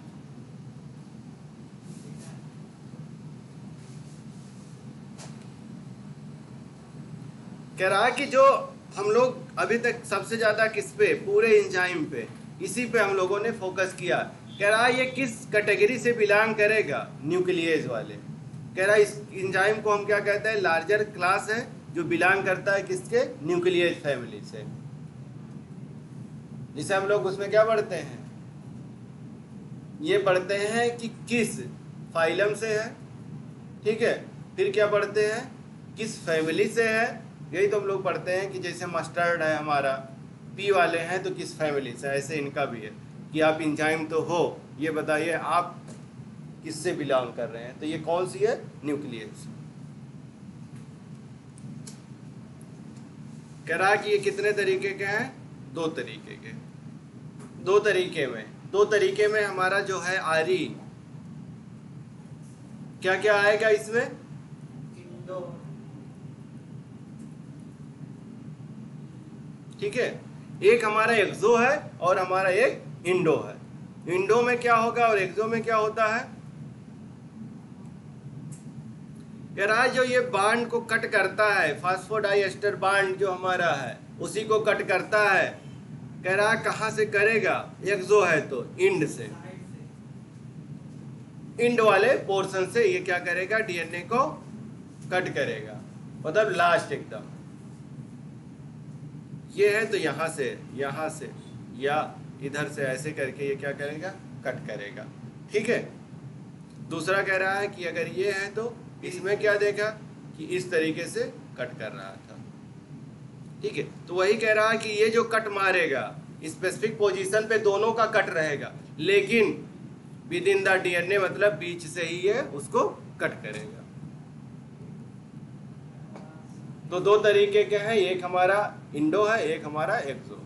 कह रहा है कि जो हम लोग अभी तक सबसे ज्यादा किस पे, पूरे एंजाइम पे, इसी पे हम लोगों ने फोकस किया। कह रहा है ये किस कैटेगरी से बिलोंग करेगा, न्यूक्लियस वाले। कह रहा है इस एंजाइम को हम क्या कहते हैं, लार्जर क्लास है जो बिलोंग करता है किसके, न्यूक्लियस फैमिली से। जिसे हम लोग उसमें क्या पढ़ते हैं, ये पढ़ते हैं कि किस फाइलम से है, ठीक है। फिर क्या पढ़ते हैं, किस फैमिली से है। यही तो हम लोग पढ़ते हैं कि जैसे मस्टर्ड है हमारा, पी वाले हैं तो किस फैमिली से, ऐसे इनका भी है कि आप एंजाइम तो हो, ये बताइए आप किससे बिलोंग कर रहे हैं। तो ये कौन सी है, न्यूक्लियस। कह रहा है कि ये कितने तरीके के हैं, 2 तरीके के। 2 तरीके में हमारा जो है आरी, क्या क्या आएगा इसमें, इंडो, ठीक है। एक हमारा एक्सो है और हमारा एक इंडो है। इंडो में क्या होगा और एक्सो में क्या होता है। कह रहा है जो ये बांड को कट करता है, फास्फोडाइएस्टर बांड जो हमारा है उसी को कट करता है। कह रहा है कहां से करेगा, एक्सो है तो इंड से, साइड से इंड वाले पोर्शन से ये क्या करेगा, डीएनए को कट करेगा, मतलब लास्ट एकदम। ये है तो यहाँ से या इधर से ऐसे करके ये क्या करेगा, कट करेगा, ठीक है। दूसरा कह रहा है कि अगर ये है तो इसमें क्या देखा कि इस तरीके से कट कर रहा था, ठीक है। तो वही कह रहा है कि ये जो कट मारेगा स्पेसिफिक पोजीशन पे दोनों का कट रहेगा, लेकिन विद इन द डीएनए, मतलब बीच से ही ये उसको कट करेगा। तो 2 तरीके के हैं, एक हमारा इंडो है, एक हमारा एक्सो है।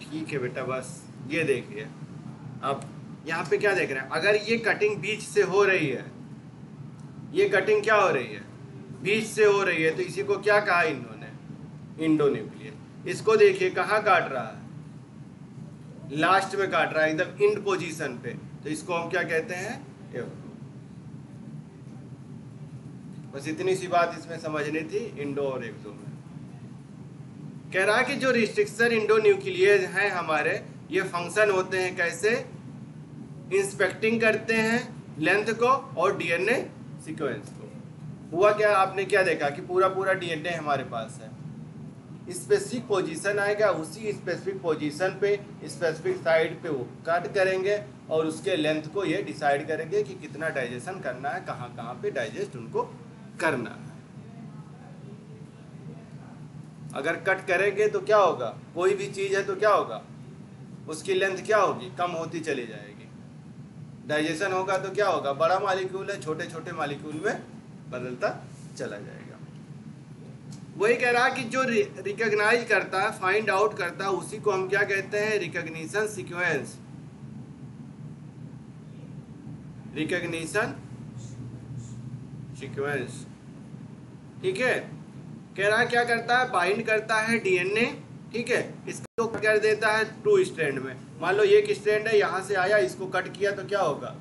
ठीक है बेटा, बस ये देखिए। अब यहाँ पे क्या देख रहे हैं, अगर ये कटिंग बीच से हो रही है, ये कटिंग क्या हो रही है, बीच से हो रही है, तो इसी को क्या कहा इन्होंने, इंडोन्यूक्लियर। इसको देखिए कहाँ काट रहा है, लास्ट में काट रहा है, एकदम इंड पोजीशन पे, तो इसको हम क्या कहते हैं, एक्सो। बस इतनी सी बात इसमें समझनी थी, इंडो और एक्सो में। कह रहा है कि जो रिस्ट्रिक्शन इंडोन्यूक्लियस हैं हमारे, ये फंक्शन होते हैं कैसे, इंस्पेक्टिंग करते हैं लेंथ को और डीएनए सीक्वेंस को। हुआ क्या, आपने क्या देखा कि पूरा डीएनए हमारे पास है, स्पेसिफिक पोजीशन आएगा, उसी स्पेसिफिक पोजीशन पे स्पेसिफिक साइड पे वो कट करेंगे और उसके लेंथ को ये डिसाइड करेंगे कि कितना डाइजेशन करना है, कहाँ पे डाइजेस्ट उनको करना है। अगर कट करेंगे तो क्या होगा, कोई भी चीज़ है तो क्या होगा, उसकी लेंथ क्या होगी, कम होती चली जाएगी। डाइजेशन होगा तो क्या होगा, बड़ा मॉलिक्यूल है छोटे छोटे मॉलिक्यूल में बदलता चला जाएगा। वही कह रहा कि जो रिकॉग्नाइज करता है, फाइंड आउट करता है, उसी को हम क्या कहते हैं, रिकॉग्निशन सीक्वेंस। रिकॉग्निशन सीक्वेंस, ठीक है। कह रहा है क्या करता है, बाइंड करता है डीएनए, ठीक है, इसको कर देता है 2 स्ट्रैंड में। मान लो एक स्ट्रैंड है, यहाँ से आया, इसको कट किया तो क्या होगा,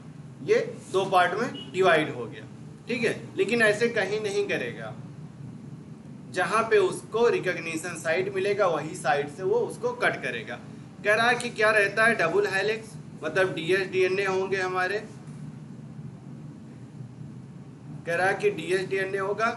ये 2 पार्ट में डिवाइड हो गया, ठीक है। लेकिन ऐसे कहीं नहीं करेगा, जहाँ पे उसको रिकॉग्निशन साइट मिलेगा वही साइट से वो उसको कट करेगा। कह रहा है कि क्या रहता है डबल हेलिक्स, मतलब डीएस डीएनए होंगे हमारे। कह रहा है कि डीएस डीएनए होगा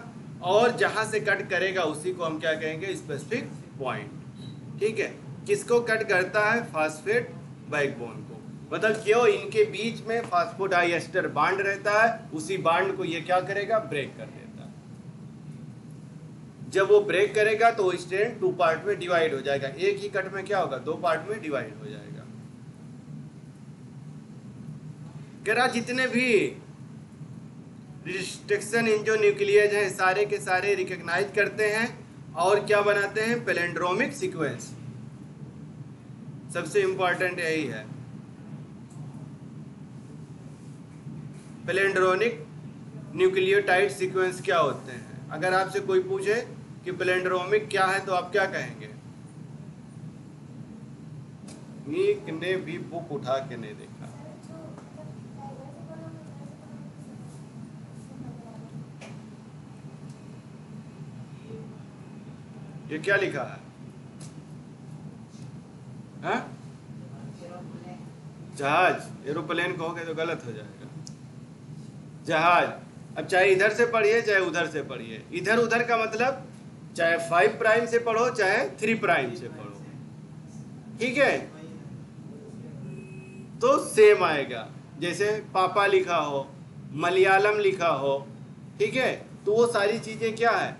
और जहां से कट करेगा उसी को हम क्या कहेंगे, स्पेसिफिक पॉइंट। ठीक है, किसको कट करता है, फास्फेट बैकबोन को, मतलब क्यों इनके बीच में फास्फोडाइएस्टर बांड रहता है, उसी बांड को ये क्या करेगा, ब्रेक कर देता है। जब वो ब्रेक करेगा तो स्ट्रैंड 2 पार्ट में डिवाइड हो जाएगा, एक ही कट में क्या होगा, 2 पार्ट में डिवाइड हो जाएगा। कह रहा जितने भी रिस्ट्रिक्शन इन जो न्यूक्लियस हैं सारे के सारे रिकॉग्नाइज करते हैं और क्या बनाते हैं, पैलिंड्रोमिक सीक्वेंस। सबसे इंपॉर्टेंट यही है, पैलिंड्रोमिक न्यूक्लियोटाइड सीक्वेंस क्या होते हैं। अगर आपसे कोई पूछे कि पैलिंड्रोमिक क्या है तो आप क्या कहेंगे, मीक ने भी बुक उठा के नहीं देखा। ये क्या लिखा है, हाँ? जहाज, एरोप्लेन कहोगे तो गलत हो जाएगा, जहाज। अब चाहे इधर से पढ़िए चाहे उधर से पढ़िए, इधर उधर का मतलब चाहे 5 प्राइम से पढ़ो चाहे 3 प्राइम से पढ़ो, ठीक है, तो सेम आएगा। जैसे पापा लिखा हो, मलयालम लिखा हो, ठीक है, तो वो सारी चीजें क्या है,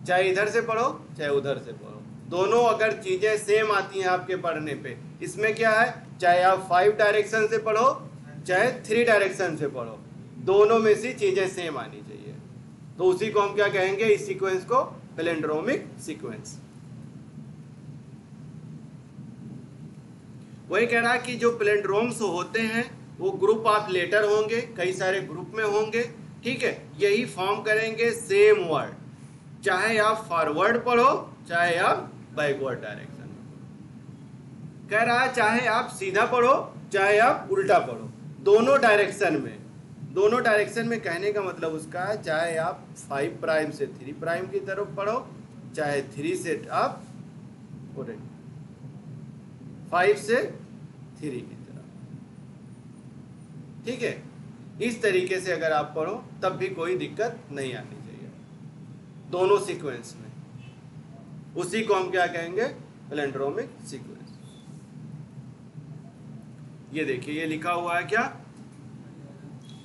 चाहे इधर से पढ़ो चाहे उधर से पढ़ो, दोनों अगर चीजें सेम आती हैं आपके पढ़ने पे। इसमें क्या है, चाहे आप 5 डायरेक्शन से पढ़ो चाहे 3 डायरेक्शन से पढ़ो, दोनों में से चीजें सेम आनी चाहिए, तो उसी को हम क्या कहेंगे, इस सीक्वेंस को पैलिंड्रोमिक सीक्वेंस। वही कह रहा है कि जो पैलिंड्रोम्स होते हैं वो ग्रुप ऑफ लेटर होंगे, कई सारे ग्रुप में होंगे, ठीक है, यही फॉर्म करेंगे सेम वर्ड, चाहे आप फॉरवर्ड पढ़ो चाहे आप बैकवर्ड डायरेक्शन में पढ़ो। कह रहा है चाहे आप सीधा पढ़ो चाहे आप उल्टा पढ़ो, दोनों डायरेक्शन में कहने का मतलब उसका है, चाहे आप 5 प्राइम से 3 प्राइम की तरफ पढ़ो चाहे 3 से आप 5 से 3 की तरफ, ठीक है। इस तरीके से अगर आप पढ़ो तब भी कोई दिक्कत नहीं आनी चाहिए दोनों सीक्वेंस में, उसी को हम क्या कहेंगे, पैलिंड्रोमिक सीक्वेंस। ये देखिए ये लिखा हुआ है क्या,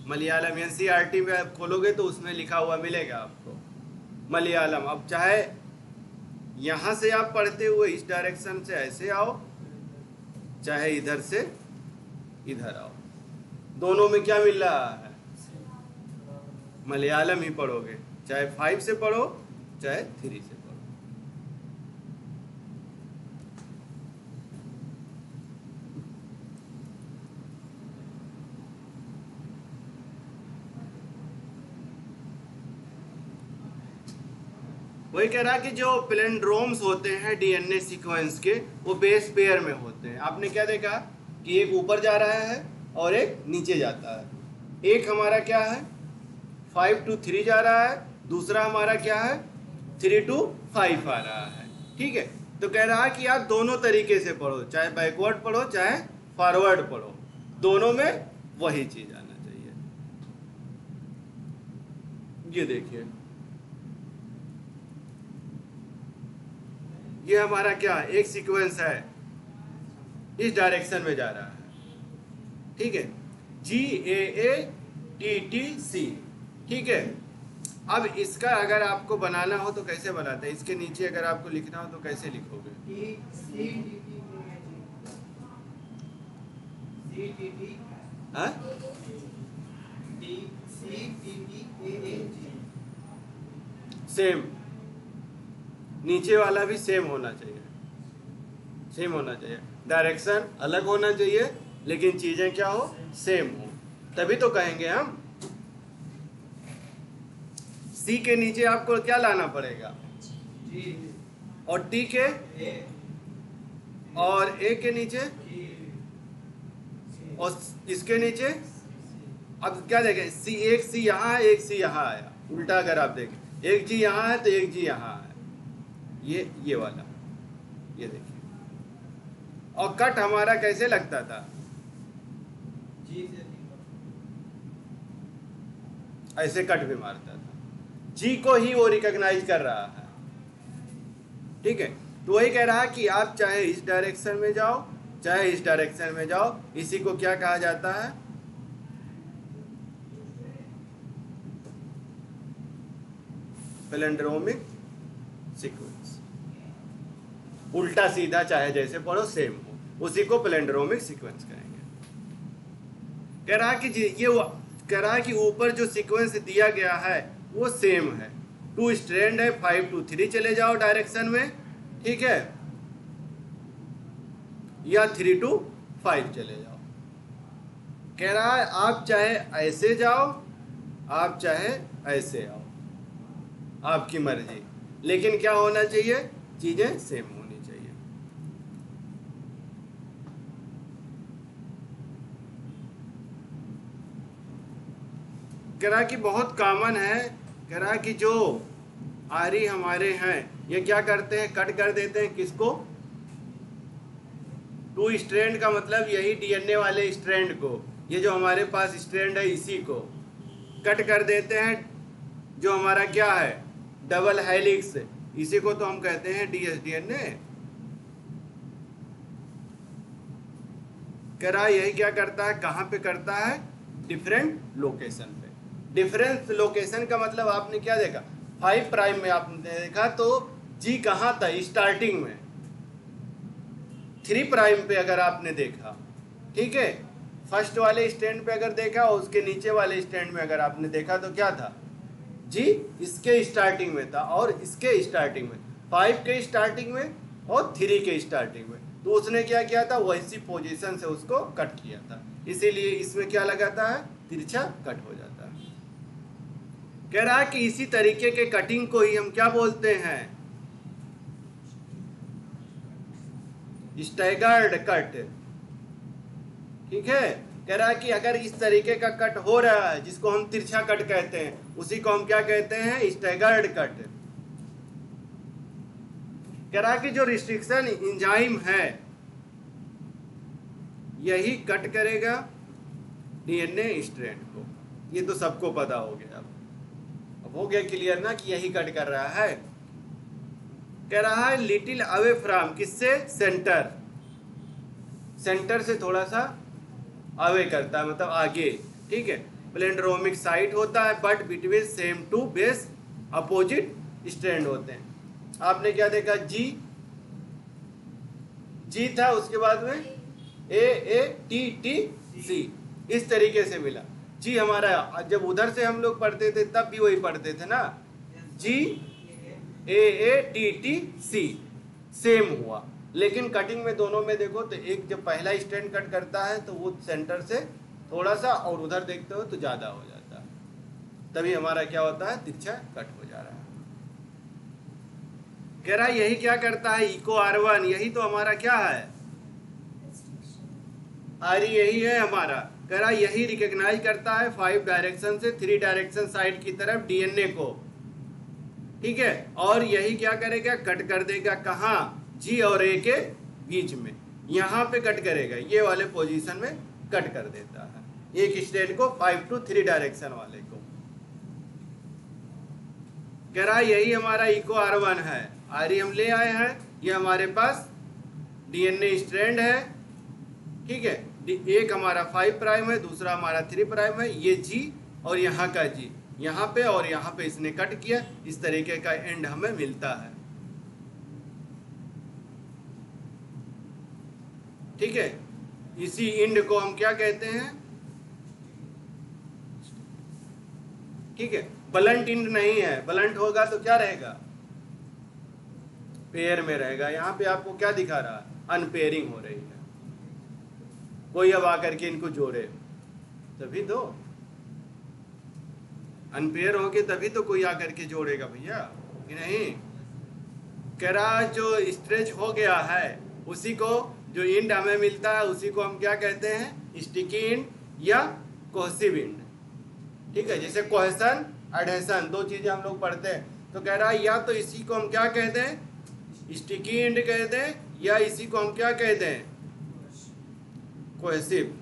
मलयालम, एनसीईआरटी में आप खोलोगे तो उसमें लिखा हुआ मिलेगा आपको मलयालम। अब चाहे यहां से आप पढ़ते हुए इस डायरेक्शन से ऐसे आओ चाहे इधर से इधर आओ, दोनों में क्या मिल रहा है, मलयालम ही पढ़ोगे, चाहे 5 से पढ़ो चाहे 3 से पढ़ो। वही कह रहा कि जो पैलिंड्रोम्स होते हैं डीएनए सीक्वेंस के, वो बेस पेयर में होते हैं। आपने क्या देखा कि एक ऊपर जा रहा है और एक नीचे जाता है। एक हमारा क्या है 5 to 3 जा रहा है, दूसरा हमारा क्या है 3 to 5 आ रहा है, ठीक है। तो कह रहा है कि आप दोनों तरीके से पढ़ो, चाहे बैकवर्ड पढ़ो चाहे फॉरवर्ड पढ़ो, दोनों में वही चीज आना चाहिए। ये देखिए ये हमारा क्या एक सीक्वेंस है, इस डायरेक्शन में जा रहा है, ठीक है, GAATTC, ठीक है। अब इसका अगर आपको बनाना हो तो कैसे बनाते हैं, इसके नीचे अगर आपको लिखना हो तो कैसे लिखोगे, हाँ? सेम, नीचे वाला भी सेम होना चाहिए, सेम होना चाहिए, डायरेक्शन अलग होना चाहिए लेकिन चीजें क्या हो, सेम हो, तभी तो कहेंगे हम। सी के नीचे आपको क्या लाना पड़ेगा, और टी के, और ए के नीचे, और इसके नीचे। अब क्या देखें, सी, एक सी यहाँ है एक सी यहाँ आया, उल्टा अगर आप देखें एक जी यहाँ है तो एक जी यहाँ है, ये वाला, ये देखिए। और कट हमारा कैसे लगता था, जी से ऐसे कट भी मारता था, जी को ही वो रिकॉग्नाइज कर रहा है। ठीक है, तो वही कह रहा है कि आप चाहे इस डायरेक्शन में जाओ चाहे इस डायरेक्शन में जाओ, इसी को क्या कहा जाता है, पैलिंड्रोमिक सीक्वेंस। उल्टा सीधा चाहे जैसे पढ़ो सेम हो, उसी को पैलिंड्रोमिक सीक्वेंस कहेंगे। कह रहा कि कह रहा है कि ऊपर जो सीक्वेंस दिया गया है वो सेम है, 2 स्ट्रैंड है, 5 to 3 चले जाओ डायरेक्शन में, ठीक है, या 3 to 5 चले जाओ। कह रहा है आप चाहे ऐसे जाओ आप चाहे ऐसे आओ, आपकी मर्जी, लेकिन क्या होना चाहिए, चीजें सेम होनी चाहिए। कह रहा कि बहुत कॉमन है, कह रहा कि जो आरी हमारे हैं ये क्या करते हैं, कट कर देते हैं किसको, 2 स्ट्रैंड का मतलब यही डीएनए वाले स्ट्रैंड को, ये जो हमारे पास स्ट्रैंड है इसी को कट कर देते हैं, जो हमारा क्या है डबल हेलिक्स, इसी को तो हम कहते हैं dsDNA। कह रहा यही क्या करता है, कहां पे करता है, डिफरेंट लोकेशन पे। डिफरेंट लोकेशन का मतलब आपने क्या देखा, 5 प्राइम में आपने देखा तो जी कहां था, स्टार्टिंग में। 3 प्राइम पे अगर आपने देखा, ठीक है, फर्स्ट वाले स्टैंड पे अगर देखा और उसके नीचे वाले स्टैंड में अगर आपने देखा तो क्या था, जी इसके स्टार्टिंग में था और इसके स्टार्टिंग में, 5 के स्टार्टिंग में और 3 के स्टार्टिंग में, तो उसने क्या किया था, वैसी पोजीशन से उसको कट किया था, इसीलिए इसमें क्या लगाता है, तिरछा कट हो जाता है। कह रहा है कि इसी तरीके के कटिंग को ही हम क्या बोलते हैं, स्टैगर्ड कट। ठीक है, कह रहा है कि अगर इस तरीके का कट हो रहा है जिसको हम तिरछा कट कहते हैं, उसी को हम क्या कहते हैं, स्टैगर्ड कट। कह रहा है कि जो रिस्ट्रिक्शन एंजाइम है यही कट करेगा डीएनए स्ट्रैंड को, ये तो सबको पता हो गया। अब हो गया क्लियर ना कि यही कट कर रहा है। कह रहा है लिटिल अवे फ्रॉम, किससे, सेंटर, सेंटर से थोड़ा सा अवे करता है, मतलब आगे। ठीक है, पैलिंड्रोमिक साइट होता है but between same two base opposite strand होते हैं। आपने क्या देखा, जी था, उसके बाद में AATTC, इस तरीके से मिला। जी हमारा जब उधर से हम लोग पढ़ते थे तब भी वही पढ़ते थे ना, GAATTC सेम हुआ, लेकिन कटिंग में दोनों में देखो तो एक जब पहला स्टैंड कट करता है तो वो सेंटर से थोड़ा सा, और उधर देखते हो तो ज्यादा हो जाता है, तभी हमारा क्या होता है, तिरछा कट हो जा रहा है। कह रहा है यही क्या करता है, इको R1, यही तो हमारा क्या है, आर यही है हमारा। कह रहा है यही रिकॉग्नाइज करता है 5 डायरेक्शन से 3 डायरेक्शन साइड की तरफ डीएनए को। ठीक है, और यही क्या करेगा, कट कर देगा कहाँ, जी और ए के बीच में, यहाँ पे कट करेगा, ये वाले पोजीशन में कट कर देता है एक स्ट्रैंड को, 5 to 3 डायरेक्शन वाले को। कह रहा है यही हमारा इको R1 है, आर हम ले आए हैं, ये हमारे पास डीएनए स्ट्रैंड है। ठीक है, एक हमारा 5 प्राइम है, दूसरा हमारा 3 प्राइम है, ये जी और यहाँ का जी, यहाँ पे और यहाँ पे इसने कट किया, इस तरीके का एंड हमें मिलता है। ठीक है, इसी एंड को हम क्या कहते हैं, ठीक है, ब्लंट एंड नहीं है, ब्लंट होगा तो क्या रहेगा, पेयर में रहेगा। यहाँ पे आपको क्या दिखा रहा है, अनपेयरिंग हो रही है, कोई अब आकर के इनको जोड़े तभी तो, अनपेयर होगे तभी तो कोई आकर के जोड़ेगा भैया, कि नहीं। कह रहा जो स्ट्रेच हो गया है उसी को, जो इंड हमें मिलता है उसी को हम क्या कहते हैं, स्टिकी इंड या कोहेसिव इंड। ठीक है, जैसे कोहेसन एडहेसन, दो चीजें हम लोग पढ़ते हैं, तो कह रहा है या तो इसी को हम क्या कहते हैं, स्टिकी इंड कहते हैं, या इसी को हम क्या कहते हैं, कोहेसिव,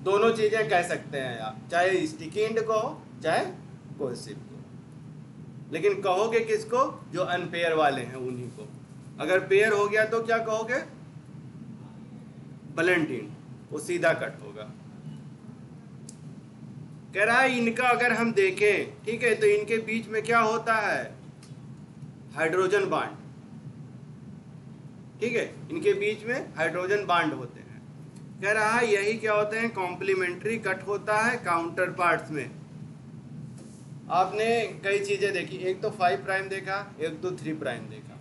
दोनों चीजें कह सकते हैं आप, चाहे स्टिकी इंड को हो चाहे कोहेसिव को, लेकिन कहोगे किसको? जो अनपेयर वाले हैं उन्हीं को। अगर पेयर हो गया तो क्या कहोगे? ब्लंट इंड, वो सीधा कट होगा। कह रहा है इनका अगर हम देखें, ठीक है, तो इनके बीच में क्या होता है? हाइड्रोजन बांड, ठीक है, इनके बीच में हाइड्रोजन बांड होते हैं। कह रहा है यही क्या होते हैं? कॉम्प्लीमेंट्री कट होता है काउंटर पार्ट्स में। आपने कई चीजें देखी, एक तो 5 प्राइम देखा, एक तो 3 प्राइम देखा,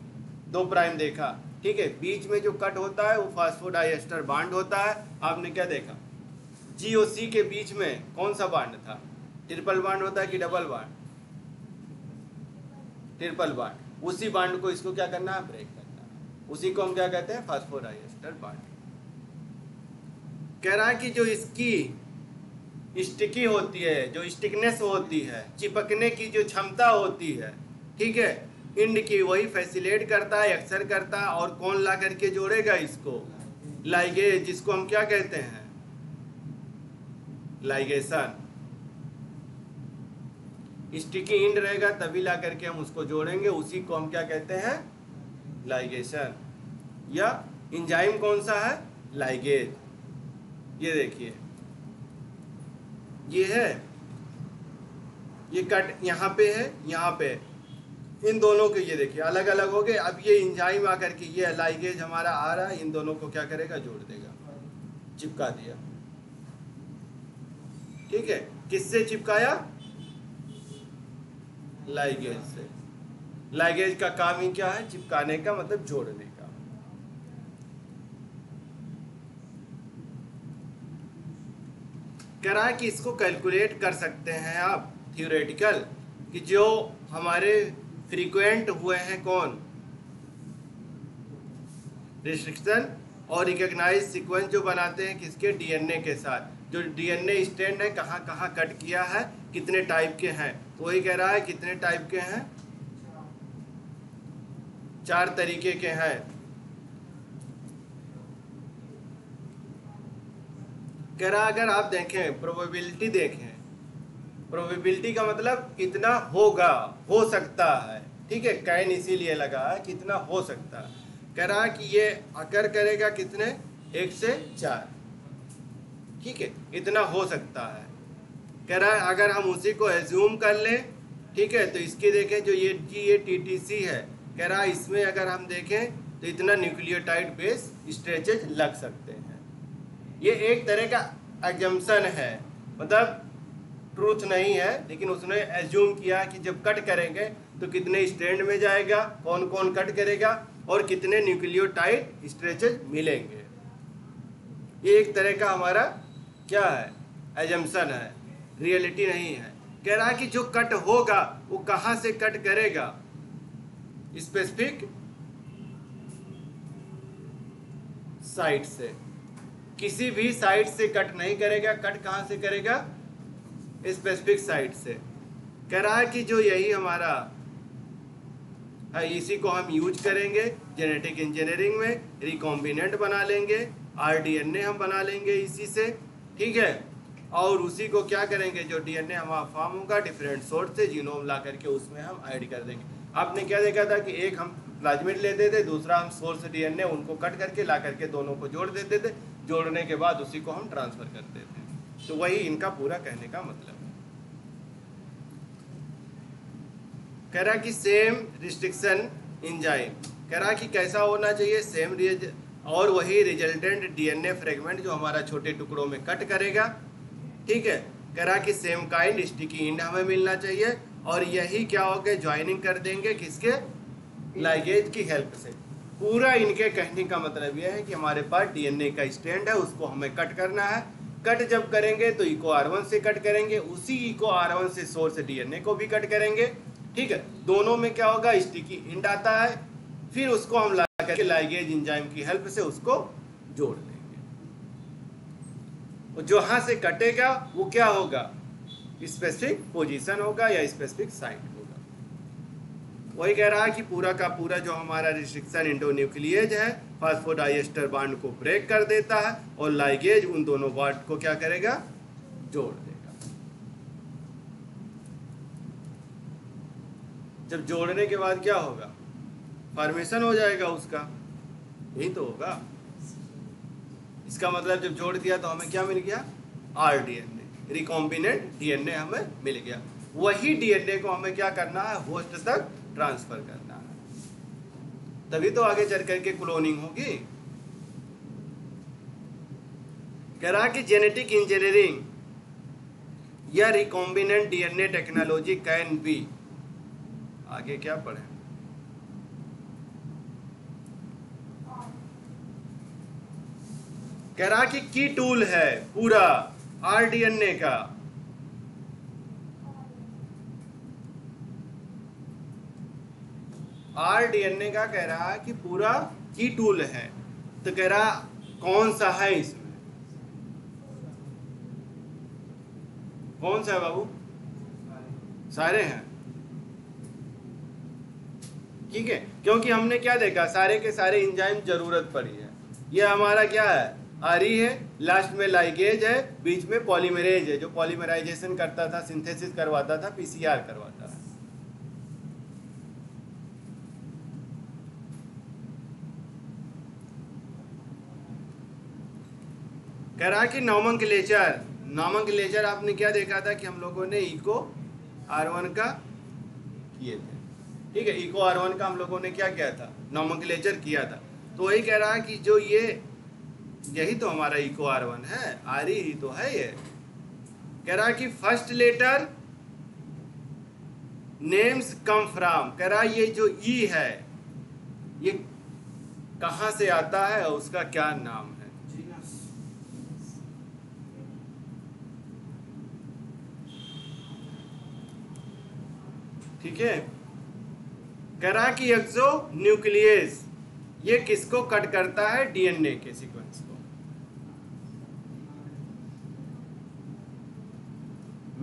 2 प्राइम देखा, ठीक है, बीच में जो कट होता है वो फास्फोडाइएस्टर बांड होता है। आपने क्या देखा? जी और सी के बीच में कौन सा बांड था? ट्रिपल बांड होता है कि डबल बांड? Triple bond. उसी बांड को इसको क्या करना है? ब्रेक करना है। उसी को हम क्या कहते हैं? फास्फोडाइएस्टर बांड। कह रहा है कि जो इसकी स्टिकी होती है, जो स्टिकनेस होती है, चिपकने की जो क्षमता होती है, ठीक है, इंड की, वही फैसिलेट करता है, एक्सर करता है। और कौन ला करके जोड़ेगा इसको? लाइगेज, जिसको हम क्या कहते हैं? लाइगेशन। स्टिकी इंड रहेगा तभी ला करके हम उसको जोड़ेंगे, उसी को हम क्या कहते हैं? लाइगेशन। या एंजाइम कौन सा है? लाइगेज। ये देखिए, ये है, ये कट यहाँ पे है, यहाँ पे, इन दोनों के ये देखिए अलग अलग हो गए। अब ये एंजाइम आकर के, ये लाइगेज हमारा आ रहा है, इन दोनों को क्या करेगा? जोड़ देगा, चिपका दिया, ठीक है। किससे चिपकाया? लाइगेज से। लाइगेज का काम ही क्या है? चिपकाने का, मतलब जोड़ने का। कह रहा है कि इसको कैलकुलेट कर सकते हैं आप थ्योरेटिकल, कि जो हमारे फ्रीक्वेंट हुए हैं कौन? रिस्ट्रिक्शन और रिकॉग्नाइज सीक्वेंस जो बनाते हैं किसके? डीएनए के साथ। जो डीएनए स्टैंड है, कहाँ कहाँ कट किया है, कितने टाइप के हैं, तो वही कह रहा है कितने टाइप के हैं? 4 तरीके के हैं। कह रहा अगर आप देखें, प्रोबेबिलिटी देखें, प्रोबेबिलिटी का मतलब कितना होगा, हो सकता है, ठीक है, कैन इसीलिए लगा है, कितना हो सकता है। कह रहा कि ये अकर करेगा कितने? 1 से 4, ठीक है, इतना हो सकता है। कह रहा है अगर हम उसी को एज्यूम कर लें, ठीक है, तो इसकी देखें, जो ये टीटीसी है, कह रहा है इसमें अगर हम देखें तो इतना न्यूक्लियोटाइड बेस स्ट्रेचेज लग सकते हैं। ये एक तरह का एजम्पशन है, मतलब ट्रूथ नहीं है, लेकिन उसने एज्यूम किया कि जब कट करेंगे तो कितने स्ट्रैंड में जाएगा, कौन कौन कट करेगा और कितने न्यूक्लियोटाइड स्ट्रेचेज मिलेंगे। ये एक तरह का हमारा क्या है? एजम्पशन है, रियलिटी नहीं है। कह रहा है कि जो कट होगा वो कहाँ से कट करेगा? स्पेसिफिक साइट से, किसी भी साइट से कट नहीं करेगा। कट कहाँ से करेगा? स्पेसिफिक साइट से। कह रहा है कि जो यही हमारा है, इसी को हम यूज करेंगे जेनेटिक इंजीनियरिंग में, रिकॉम्बिनेंट बना लेंगे, आरडीएनए हम बना लेंगे इसी से, ठीक है। और उसी को क्या करेंगे, जो डीएनए हमारा फॉर्म होगा डिफरेंट सोर्स से, जीनोम ला करके उसमें हम ऐड कर देंगे। आपने क्या देखा था कि एक हम प्लाज्मिड लेते थे, दूसरा हम सोर्स डीएनए, उनको कट करके ला करके दोनों को जोड़ देते थे, जोड़ने के बाद उसी को हम ट्रांसफर करते थे। तो वही इनका पूरा कहने का मतलब है। कह रहा कि सेम रिस्ट्रिक्शन एंजाइम, कह रहा कि कैसा होना चाहिए? सेम और वही रिजल्टेंट डीएनए फ्रेगमेंट जो हमारा छोटे टुकड़ों में कट करेगा, ठीक है। कह रहा कि सेम काइंड स्टिकी इंड हमें मिलना चाहिए, और यही क्या हो गए? ज्वाइनिंग कर देंगे किसके? लाइगेज की हेल्प से। पूरा इनके कहने का मतलब यह है कि हमारे पास डीएनए का स्ट्रैंड है, उसको हमें कट करना है। कट जब करेंगे तो इको R1 से कट करेंगे, उसी इको R1 से सोर्स डीएनए को भी कट करेंगे, ठीक है। दोनों में क्या होगा? स्टिकी इंड आता है, फिर उसको हम ला करके लाइगेज एंजाइम की हेल्प से उसको जोड़ देंगे। जहां से कटेगा वो क्या होगा? स्पेसिफिक पोजीशन होगा या स्पेसिफिक साइट होगा। वही कह रहा है कि पूरा का पूरा जो हमारा रिस्ट्रिक्शन इंडोन्यूक्लियेज है फास्फोडाइएस्टर बॉन्ड को ब्रेक कर देता है और लाइगेज उन दोनों बॉन्ड को क्या करेगा, जोड़ देगा। जब जोड़ने के बाद क्या होगा, फॉर्मेशन हो जाएगा उसका, यही तो होगा। इसका मतलब जब जोड़ दिया तो हमें क्या मिल गया, rDNA, रिकॉम्बिनेंट डीएनए हमें मिल गया। वही डीएनए को हमें क्या करना है, होस्ट तक ट्रांसफर करना है, तभी तो आगे चल करके क्लोनिंग होगी। कह रहा कि जेनेटिक इंजीनियरिंग या recombinant DNA technology can be, आगे क्या पढ़े, कह रहा कि की टूल है पूरा rDNA का, rDNA का कह रहा है कि पूरा की टूल है। तो कह रहा कौन सा है इसमें, कौन सा है बाबू, सारे हैं, ठीक है। क्योंकि हमने क्या देखा, सारे के सारे एंजाइम जरूरत पड़ी है। ये हमारा क्या है, आरी है, लास्ट में लाइगेज है, बीच में पॉलीमरेज है जो पॉलीमराइजेशन करता था, सिंथेसिस करवाता था, पीसीआर करवाता है। कह रहा कि नॉमेनक्लेचर आपने क्या देखा था कि हम लोगों ने इको R1 का किए थे, ठीक है। इको R1 का हम लोगों ने क्या किया था, नॉमेनक्लेचर किया था। तो वही कह रहा है कि जो यही तो हमारा इको R1 है, आरी ही तो है ये। कह रहा कि first letter names come from, कह रहा ये जो ई है ये कहां से आता है और उसका क्या नाम है, ठीक है। कह रहा कि एक्सोन्यूक्लियस ये किसको कट करता है, डीएनए के सीक्वेंस को।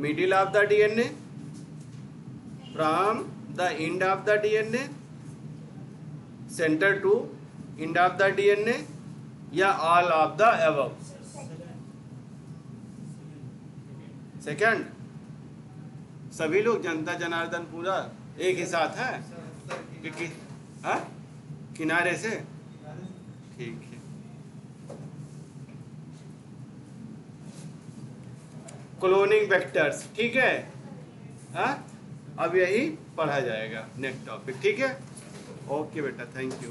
Middle of the DNA, from the end of the DNA, center to end of the DNA, या all of the above, second. सभी लोग जनता जनार्दन पूरा एक ही साथ है कि हाँ किनारे से, ठीक है। क्लोनिंग वेक्टर्स, ठीक है। हाँ अब यही पढ़ा जाएगा नेक्स्ट टॉपिक, ठीक है। ओके बेटा, थैंक यू।